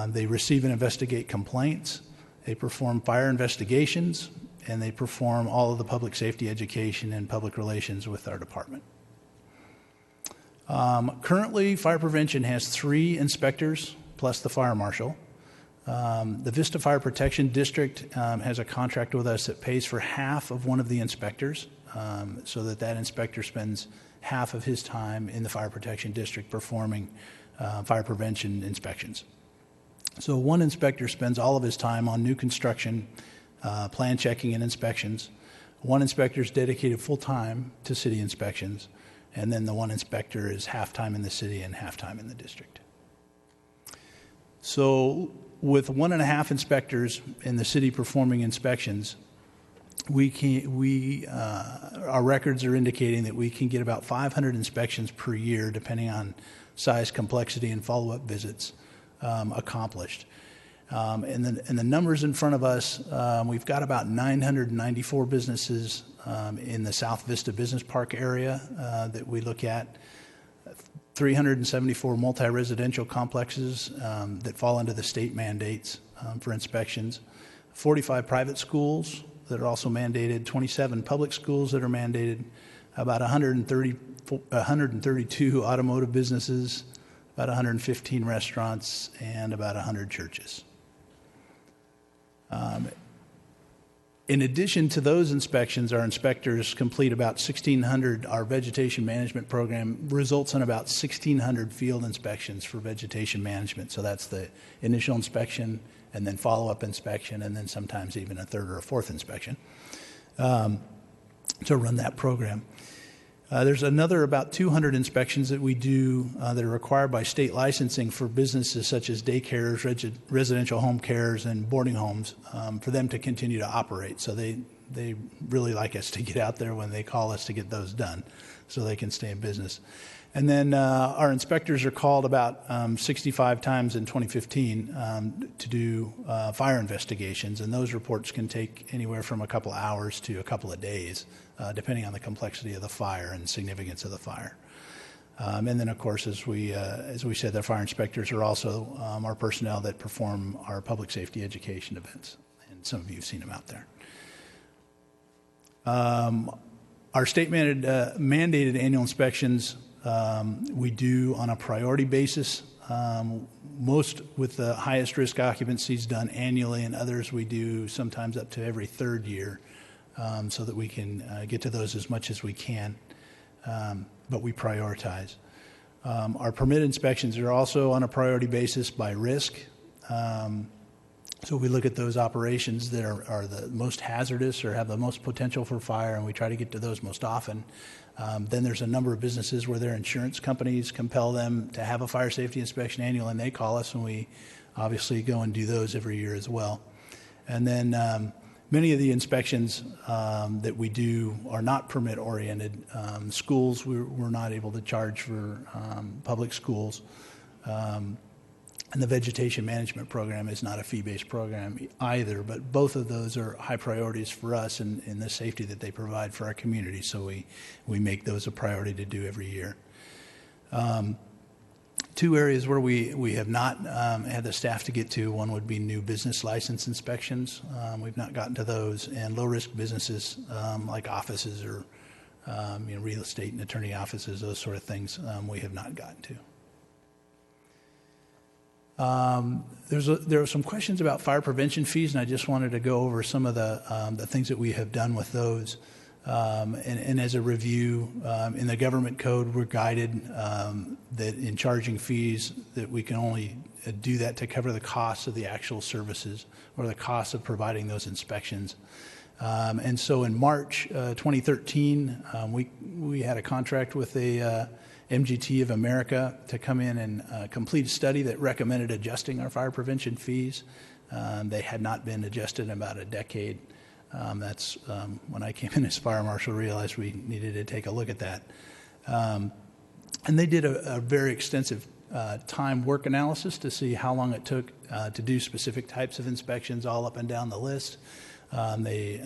They receive and investigate complaints. They perform fire investigations, and they perform all of the public safety education and public relations with our department. Currently, fire prevention has 3 inspectors plus the fire marshal. The Vista Fire Protection District has a contract with us that pays for half of one of the inspectors, so that inspector spends half of his time in the Fire Protection District performing fire prevention inspections. So one inspector spends all of his time on new construction, plan checking and inspections. One inspector is dedicated full-time to city inspections, and then the one inspector is half-time in the city and half-time in the district. So with 1.5 inspectors in the city performing inspections, our records are indicating that we can get about 500 inspections per year, depending on size, complexity, and follow-up visits accomplished. And the numbers in front of us, we've got about 994 businesses in the South Vista Business Park area that we look at, 374 multi-residential complexes that fall under the state mandates for inspections, 45 private schools that are also mandated, 27 public schools that are mandated, about 132 automotive businesses, about 115 restaurants, and about 100 churches. In addition to those inspections, our inspectors complete about 1,600. Our vegetation management program results in about 1,600 field inspections for vegetation management. So that's the initial inspection and then follow-up inspection and then sometimes even a third or a fourth inspection to run that program. There's another about 200 inspections that we do that are required by state licensing for businesses such as daycares, residential home cares, and boarding homes for them to continue to operate. So they really like us to get out there when they call us to get those done so they can stay in business. And then our inspectors are called about 65 times in 2015 to do fire investigations, and those reports can take anywhere from a couple hours to a couple of days, depending on the complexity of the fire and significance of the fire. And then, of course, as we said, the fire inspectors are also our personnel that perform our public safety education events, and some of you have seen them out there. Our state mandated annual inspections we do on a priority basis. Most with the highest risk occupancies done annually, and others we do sometimes up to every third year, so that we can get to those as much as we can, but we prioritize. Our permit inspections are also on a priority basis by risk. So we look at those operations that are the most hazardous or have the most potential for fire, and we try to get to those most often. Then there's a number of businesses where their insurance companies compel them to have a fire safety inspection annual, and they call us, and we obviously go and do those every year as well. And then many of the inspections that we do are not permit-oriented. Schools, we're not able to charge for public schools. And the vegetation management program is not a fee-based program either, but both of those are high priorities for us in the safety that they provide for our community, so we make those a priority to do every year. Two areas where we have not had the staff to get to, one would be new business license inspections. We've not gotten to those, and low-risk businesses like offices or real estate and attorney offices, those sort of things, we have not gotten to. There are some questions about fire prevention fees, and I just wanted to go over some of the things that we have done with those. And as a review, in the government code, we're guided that in charging fees that we can only do that to cover the costs of the actual services or the cost of providing those inspections. And so in March 2013, we had a contract with a MGT of America to come in and complete a study that recommended adjusting our fire prevention fees. They had not been adjusted in about a decade. That's when I came in as fire marshal, realized we needed to take a look at that. And they did a very extensive time work analysis to see how long it took to do specific types of inspections all up and down the list. They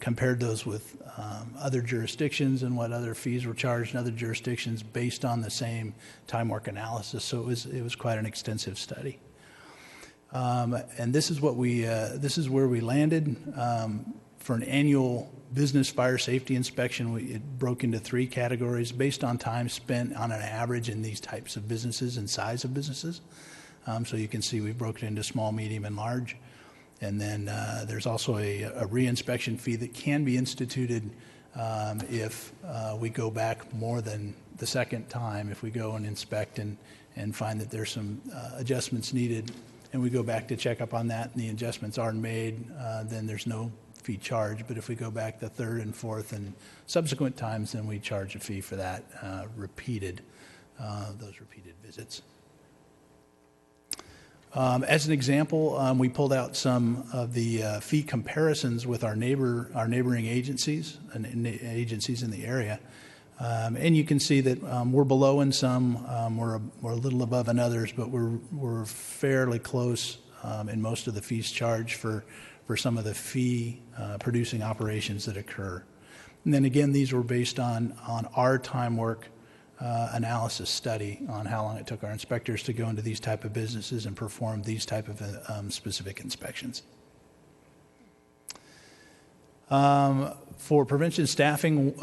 compared those with other jurisdictions and what other fees were charged in other jurisdictions based on the same time work analysis. So it was quite an extensive study. And this is what this is where we landed. For an annual business fire safety inspection, it broke into 3 categories based on time spent on an average in these types of businesses and size of businesses. So you can see we've broken into small, medium, and large. And then there's also a re-inspection fee that can be instituted if we go back more than the second time. If we go and inspect and find that there's some adjustments needed, and we go back to check up on that and the adjustments aren't made, then there's no fee charge. But if we go back the third and fourth and subsequent times, then we charge a fee for that those repeated visits. As an example, we pulled out some of the fee comparisons with our neighboring agencies and agencies in the area. And you can see that we're below in some, we're a little above in others, but we're fairly close in most of the fees charged for some of the fee producing operations that occur. And then again, these were based on our time work analysis study on how long it took our inspectors to go into these type of businesses and perform these type of specific inspections. For prevention staffing,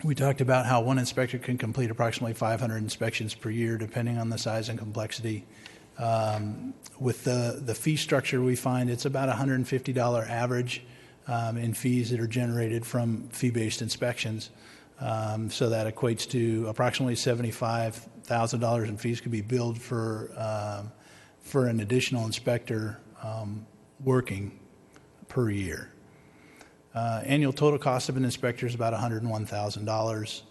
we talked about how one inspector can complete approximately 500 inspections per year, depending on the size and complexity. With the fee structure, we find it's about $150 average in fees that are generated from fee-based inspections. So that equates to approximately $75,000 in fees could be billed for an additional inspector working per year. Annual total cost of an inspector is about $101,000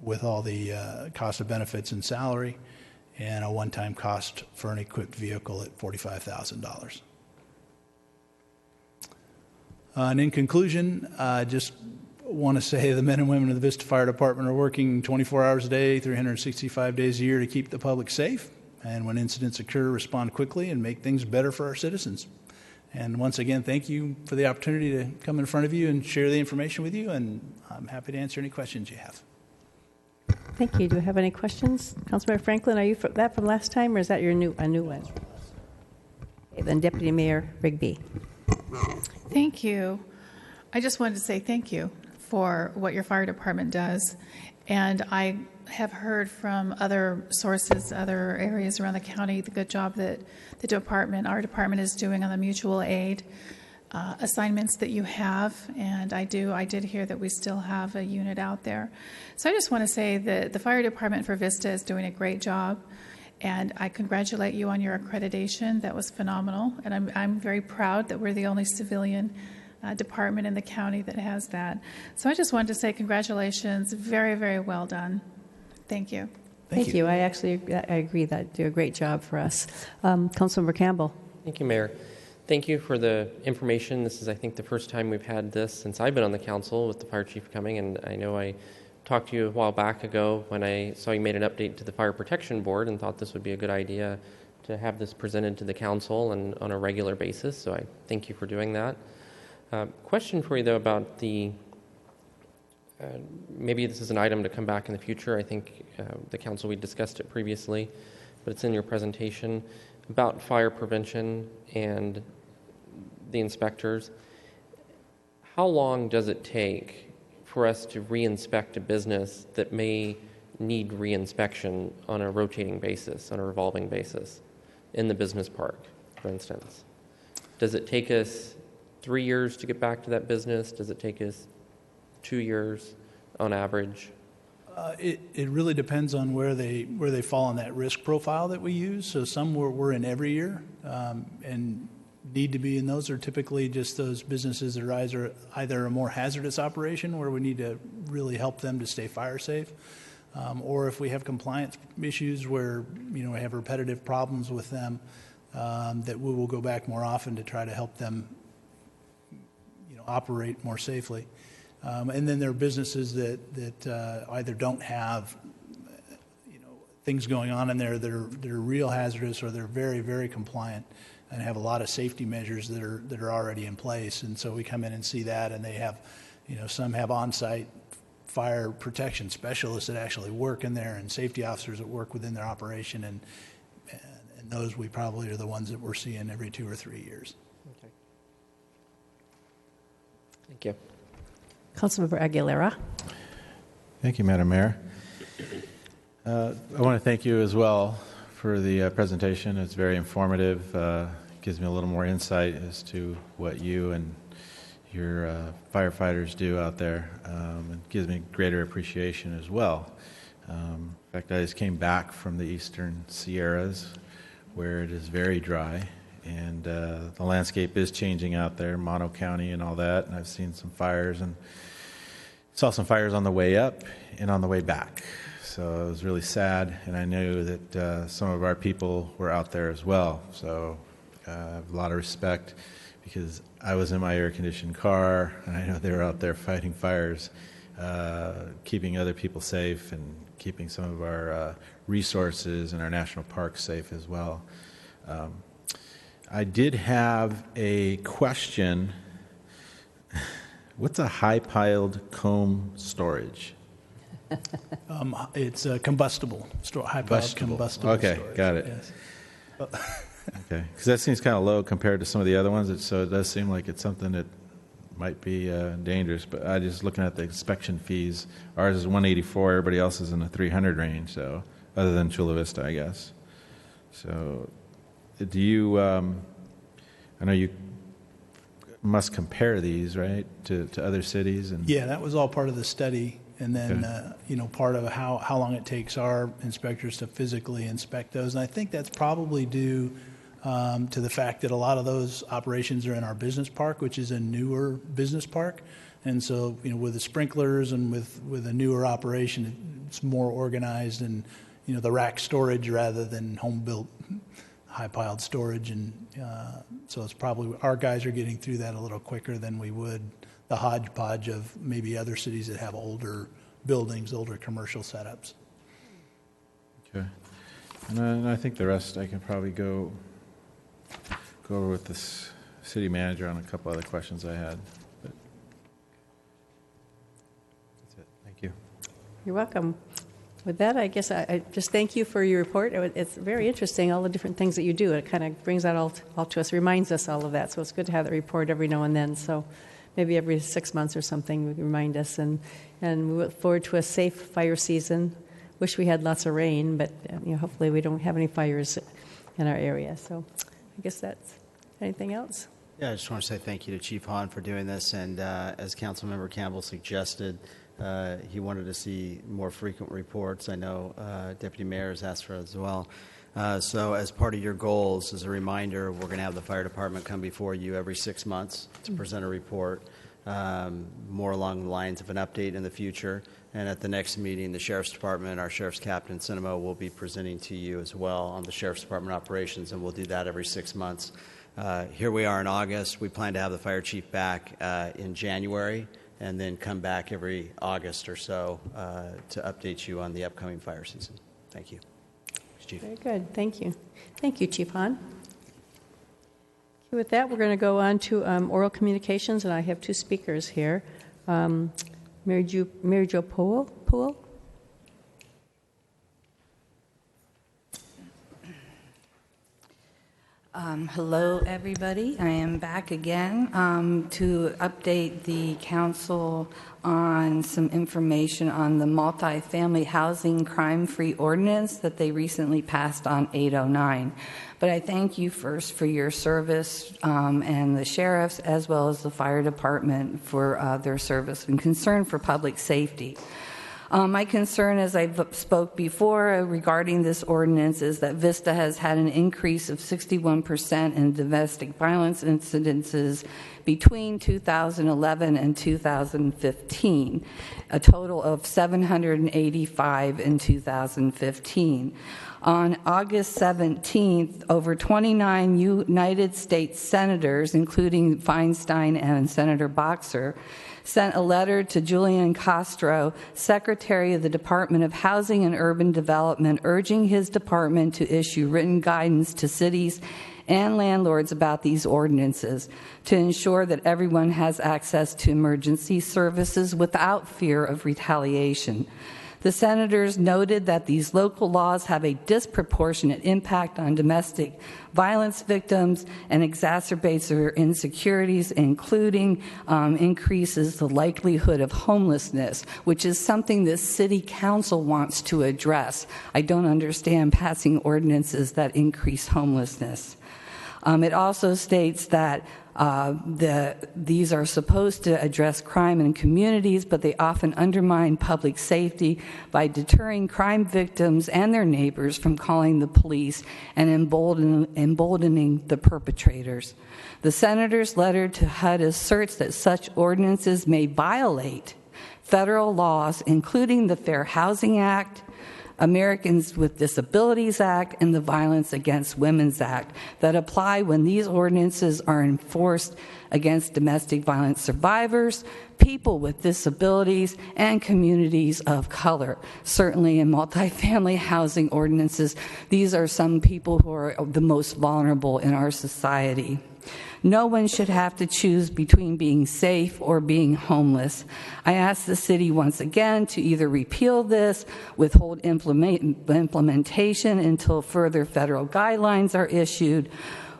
with all the cost of benefits and salary, and a one-time cost for an equipped vehicle at $45,000. And in conclusion, just want to say the men and women of the Vista Fire Department are working 24 hours a day, 365 days a year to keep the public safe. And when incidents occur, respond quickly and make things better for our citizens. And once again, thank you for the opportunity to come in front of you and share the information with you. And I'm happy to answer any questions you have. Thank you. Do we have any questions? Councilmember Franklin, are you that from last time, or is that a new one? Okay, then Deputy Mayor Rigby. Thank you. I just wanted to say thank you for what your fire department does. And I have heard from other sources, other areas around the county, the good job that our department is doing on the mutual aid assignments that you have. And I did hear that we still have a unit out there. So I just want to say that the fire department for Vista is doing a great job. And I congratulate you on your accreditation. That was phenomenal. And I'm very proud that we're the only civilian department in the county that has that. So I just wanted to say congratulations. Very, very well done. Thank you. Thank you. I agree that you do a great job for us. Councilmember Campbell. Thank you, Mayor. Thank you for the information. This is, I think, the first time we've had this since I've been on the council with the fire chief coming. And I know I talked to you a while back ago when I saw you made an update to the Fire Protection Board and thought this would be a good idea to have this presented to the council and on a regular basis. So I thank you for doing that. Question for you, though, about maybe this is an item to come back in the future. I think the council, we discussed it previously, but it's in your presentation about fire prevention and the inspectors. How long does it take for us to re-inspect a business that may need re-inspection on a rotating basis, on a revolving basis, in the business park, for instance? Does it take us 3 years to get back to that business? Does it take us 2 years on average? It really depends on where they fall on that risk profile that we use. So some we're in every year, and need to be, and those are typically just those businesses that are either a more hazardous operation where we need to really help them to stay fire safe, or if we have compliance issues where we have repetitive problems with them, that we will go back more often to try to help them operate more safely. And then there are businesses that either don't have things going on in there that are real hazardous, or they're very, very compliant and have a lot of safety measures that are already in place. And so we come in and see that, and they have, some have on-site fire protection specialists that actually work in there, and safety officers that work within their operation, and those we probably are the ones that we're seeing every 2 or 3 years. Okay. Thank you. Councilmember Aguilera. Thank you, Madam Mayor. I want to thank you as well for the presentation. It's very informative. Gives me a little more insight as to what you and your firefighters do out there. It gives me greater appreciation as well. In fact, I just came back from the Eastern Sierras, where it is very dry, and the landscape is changing out there, Mono County and all that, and I've seen some fires, and saw some fires on the way up and on the way back. So it was really sad, and I knew that some of our people were out there as well. So I have a lot of respect, because I was in my air-conditioned car, and I know they were out there fighting fires, keeping other people safe, and keeping some of our resources and our national parks safe as well. I did have a question. What's a high-piled comb storage? It's a combustible, high-piled combustible Okay, storage. got it. Yes. Okay, because that seems kind of low compared to some of the other ones, so it does seem like it's something that might be dangerous. But I just looking at the inspection fees, ours is $184, everybody else is in the $300 range. So other than Chula Vista, I guess. So do you? I know you must compare these, right, to other cities, and Yeah, that was all part of the study. And then, Okay. Part of how long it takes our inspectors to physically inspect those. And I think that's probably due to the fact that a lot of those operations are in our business park, which is a newer business park. And so, with the sprinklers and with a newer operation, it's more organized, and, the rack storage rather than home-built high-piled storage. And so it's probably, our guys are getting through that a little quicker than we would the hodgepodge of maybe other cities that have older buildings, older commercial setups. Okay. And I think the rest I can probably go over with this city manager on a couple other questions I had. But that's it. Thank you. You're welcome. With that, I guess I just thank you for your report. It's very interesting, all the different things that you do. It kind of brings that all to us, reminds us all of that. So it's good to have that report every now and then. So maybe every 6 months or something would remind us. And we look forward to a safe fire season. Wish we had lots of rain, but hopefully we don't have any fires in our area. So I guess that's anything else. Yeah, I just want to say thank you to Chief Hahn for doing this. And as Councilmember Campbell suggested, he wanted to see more frequent reports. I know Deputy Mayor has asked for it as well. So as part of your goals, as a reminder, we're going to have the fire department come before you every 6 months to present a report, more along the lines of an update in the future. And at the next meeting, the Sheriff's Department, our Sheriff's Captain Cinema, will be presenting to you as well on the Sheriff's Department operations, and we'll do that every 6 months. Here we are in August. We plan to have the fire chief back in January, and then come back every August or so to update you on the upcoming fire season. Thank you. Chief. Very good. Thank you. Thank you, Chief Hahn. Okay, with that, we're going to go on to oral communications, and I have two speakers here. Mary Jo Poole. Hello, everybody. I am back again to update the council on some information on the multifamily housing crime-free ordinance that they recently passed on 809. But I thank you first for your service and the sheriffs as well as the fire department for their service and concern for public safety. My concern, as I've spoke before regarding this ordinance, is that Vista has had an increase of 61% in domestic violence incidences between 2011 and 2015, a total of 785 in 2015. On August 17th, over 29 United States senators, including Feinstein and Senator Boxer, sent a letter to Julian Castro, Secretary of the Department of Housing and Urban Development, urging his department to issue written guidance to cities and landlords about these ordinances to ensure that everyone has access to emergency services without fear of retaliation. The senators noted that these local laws have a disproportionate impact on domestic violence victims and exacerbates their insecurities, including increases the likelihood of homelessness, which is something the City Council wants to address. I don't understand passing ordinances that increase homelessness. It also states that these are supposed to address crime in communities, but they often undermine public safety by deterring crime victims and their neighbors from calling the police and emboldening the perpetrators. The senator's letter to HUD asserts that such ordinances may violate federal laws, including the Fair Housing Act, Americans with Disabilities Act, and the Violence Against Women's Act that apply when these ordinances are enforced against domestic violence survivors, people with disabilities, and communities of color. Certainly in multifamily housing ordinances, these are some people who are the most vulnerable in our society. No one should have to choose between being safe or being homeless. I ask the city once again to either repeal this, withhold implementation until further federal guidelines are issued,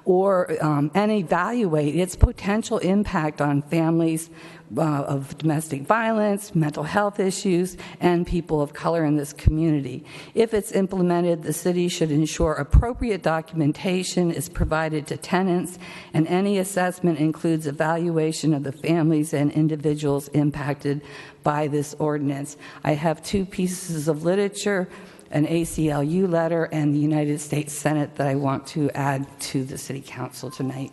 or and evaluate its potential impact on families of domestic violence, mental health issues, and people of color in this community. If it's implemented, the city should ensure appropriate documentation is provided to tenants, and any assessment includes evaluation of the families and individuals impacted by this ordinance. I have 2 pieces of literature, an ACLU letter, and the United States Senate that I want to add to the City Council tonight.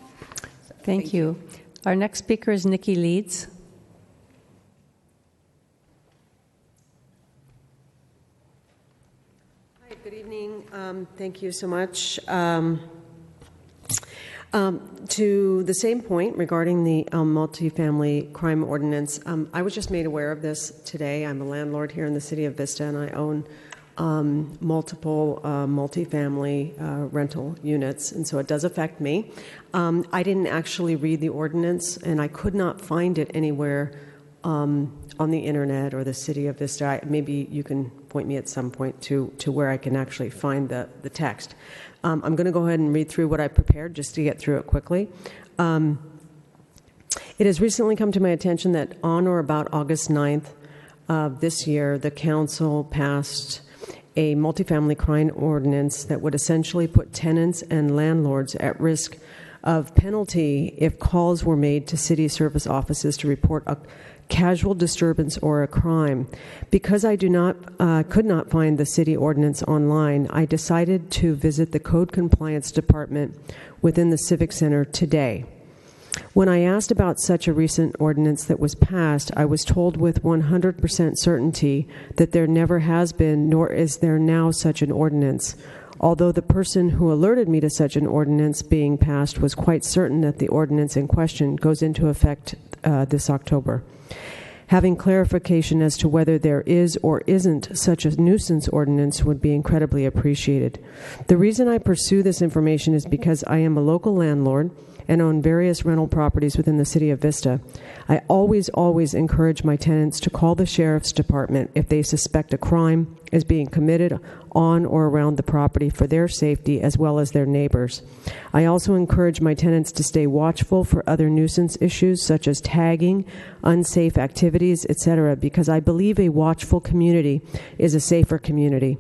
Thank you. Our next speaker is Nikki Leeds. Hi, good evening. Thank you so much. To the same point regarding the multifamily crime ordinance, I was just made aware of this today. I'm a landlord here in the city of Vista, and I own multiple multifamily rental units, and so it does affect me. I didn't actually read the ordinance, and I could not find it anywhere on the internet or the city of Vista. Maybe you can point me at some point to where I can actually find the text. I'm going to go ahead and read through what I prepared just to get through it quickly. It has recently come to my attention that on or about August 9th of this year, the council passed a multifamily crime ordinance that would essentially put tenants and landlords at risk of penalty if calls were made to city service offices to report a casual disturbance or a crime. Because I could not find the city ordinance online, I decided to visit the Code Compliance Department within the Civic Center today. When I asked about such a recent ordinance that was passed, I was told with 100% certainty that there never has been, nor is there now such an ordinance, although the person who alerted me to such an ordinance being passed was quite certain that the ordinance in question goes into effect this October. Having clarification as to whether there is or isn't such a nuisance ordinance would be incredibly appreciated. The reason I pursue this information is because I am a local landlord and own various rental properties within the city of Vista. I always encourage my tenants to call the sheriff's department if they suspect a crime is being committed on or around the property for their safety as well as their neighbors. I also encourage my tenants to stay watchful for other nuisance issues such as tagging, unsafe activities, etc., because I believe a watchful community is a safer community.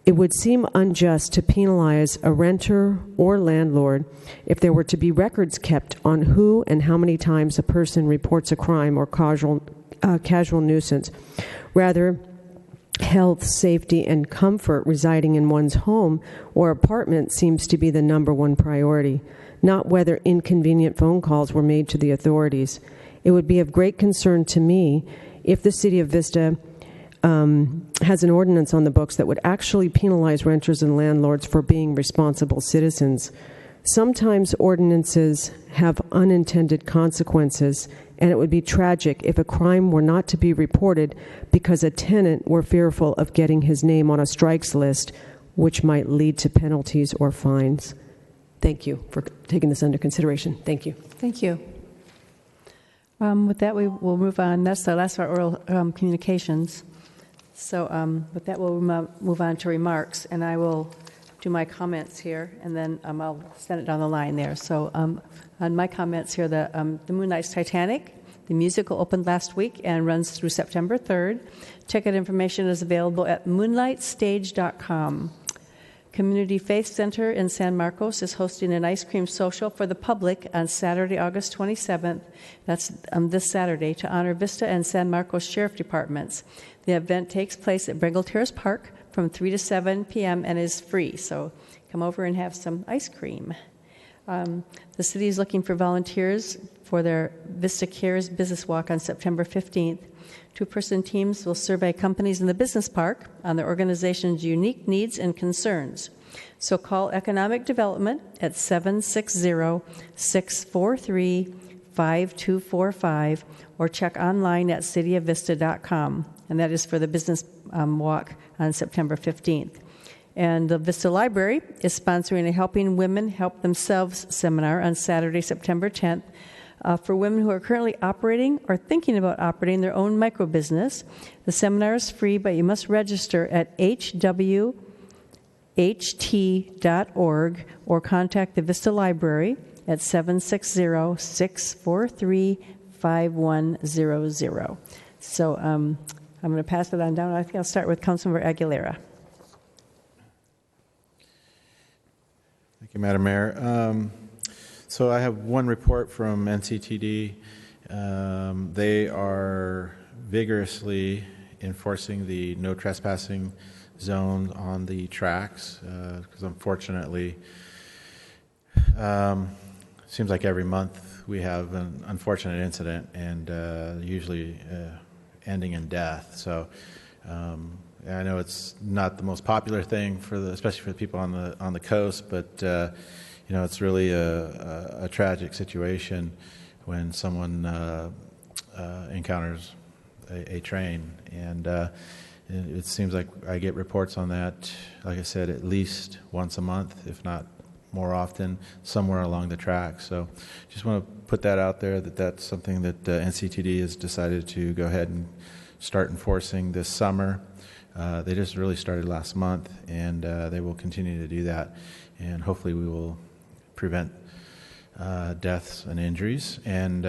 It would seem unjust to penalize a renter or landlord if there were to be records kept on who and how many times a person reports a crime or casual nuisance. Rather, health, safety, and comfort residing in one's home or apartment seems to be the number one priority, not whether inconvenient phone calls were made to the authorities. It would be of great concern to me if the City of Vista has an ordinance on the books that would actually penalize renters and landlords for being responsible citizens. Sometimes ordinances have unintended consequences, and it would be tragic if a crime were not to be reported because a tenant were fearful of getting his name on a strikes list, which might lead to penalties or fines. Thank you for taking this under consideration. Thank you. Thank you. With that, we will move on. That's the last of our oral communications. So with that, we'll move on to remarks, and I will do my comments here, and then I'll send it down the line there. So on my comments here, the Moonlight's Titanic, the musical opened last week and runs through September 3rd. Ticket information is available at moonlightstage.com. Community Faith Center in San Marcos is hosting an ice cream social for the public on Saturday, August 27th. That's this Saturday, to honor Vista and San Marcos Sheriff Departments. The event takes place at Brengle Terrace Park from 3 to 7 p.m. and is free. So come over and have some ice cream. The city is looking for volunteers for their Vista Cares Business Walk on September 15th. Two-person teams will survey companies in the business park on their organization's unique needs and concerns. So call Economic Development at 760-643-5245 or check online at cityofvista.com. And that is for the business walk on September 15th. And the Vista Library is sponsoring a Helping Women Help Themselves seminar on Saturday, September 10th. For women who are currently operating or thinking about operating their own microbusiness. The seminar is free, but you must register at hwht.org or contact the Vista Library at 760-643-5100. So I'm going to pass it on down. I think I'll start with Councilmember Aguilera. Thank you, Madam Mayor. So I have one report from NCTD. They are vigorously enforcing the no trespassing zone on the tracks because unfortunately, seems like every month we have an unfortunate incident and usually ending in death. So I know it's not the most popular thing especially for the people on the coast, but it's really a tragic situation when someone encounters a train. And it seems like I get reports on that, like I said, at least once a month, if not more often, somewhere along the track. So just want to put that out there, that's something that NCTD has decided to go ahead and start enforcing this summer. They just really started last month, and they will continue to do that. And hopefully we will prevent deaths and injuries, and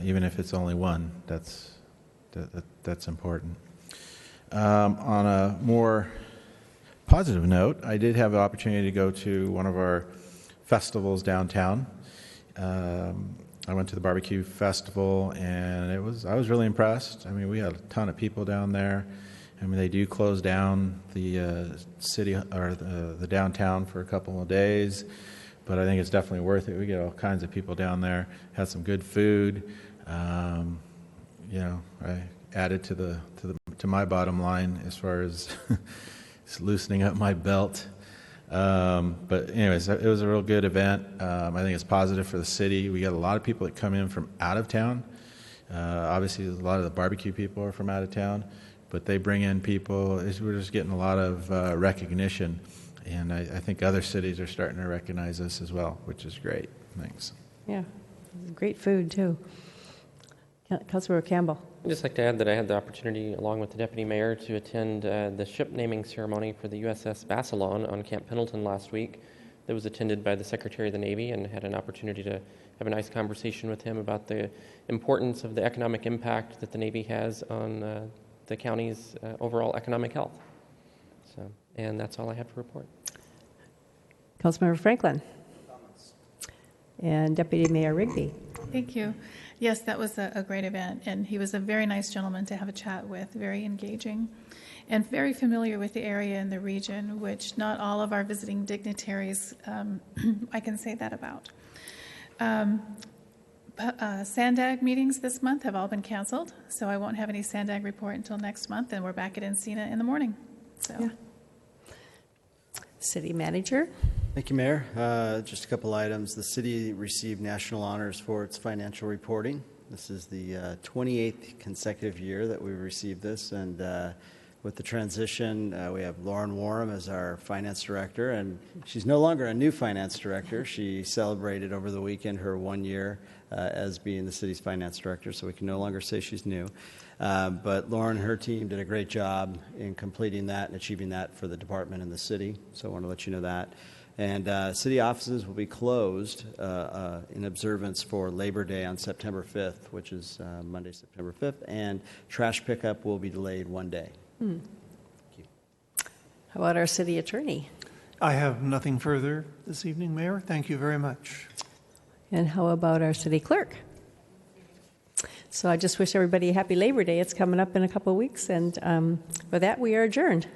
even if it's only one, that's important. On a more positive note, I did have the opportunity to go to one of our festivals downtown. I went to the barbecue festival, and I was really impressed. I mean, we had a ton of people down there. I mean, they do close down the city or the downtown for a couple of days. But I think it's definitely worth it. We get all kinds of people down there. Had some good food. I added to my bottom line as far as loosening up my belt. But anyways, it was a real good event. I think it's positive for the city. We got a lot of people that come in from out of town. Obviously, a lot of the barbecue people are from out of town, but they bring in people. We're just getting a lot of recognition. And I think other cities are starting to recognize us as well, which is great. Thanks. Yeah, great food, too. Councilor Campbell. I'd just like to add that I had the opportunity, along with the Deputy Mayor, to attend the ship naming ceremony for the USS Basilon on Camp Pendleton last week. That was attended by the Secretary of the Navy, and had an opportunity to have a nice conversation with him about the importance of the economic impact that the Navy has on the county's overall economic health. And that's all I have to report. Councilmember Franklin. And Deputy Mayor Rigby. Thank you. Yes, that was a great event, and he was a very nice gentleman to have a chat with, very engaging, and very familiar with the area and the region, which not all of our visiting dignitaries I can say that about. Sandag meetings this month have all been canceled, so I won't have any Sandag report until next month, and we're back at Encina in the morning. So, yeah. City Manager. Thank you, Mayor. Just a couple items. The city received national honors for its financial reporting. This is the 28th consecutive year that we've received this, and with the transition, we have Lauren Warham as our finance director, and she's no longer a new finance director. She celebrated over the weekend her 1 year as being the city's finance director, so we can no longer say she's new. But Lauren and her team did a great job in completing that and achieving that for the department and the city, so I want to let you know that. And city offices will be closed in observance for Labor Day on September 5th, which is Monday, September 5th, and trash pickup will be delayed 1 day. Thank you. How about our city attorney? I have nothing further this evening, Mayor. Thank you very much. And how about our city clerk? So I just wish everybody a happy Labor Day. It's coming up in a couple of weeks, and with that, we are adjourned.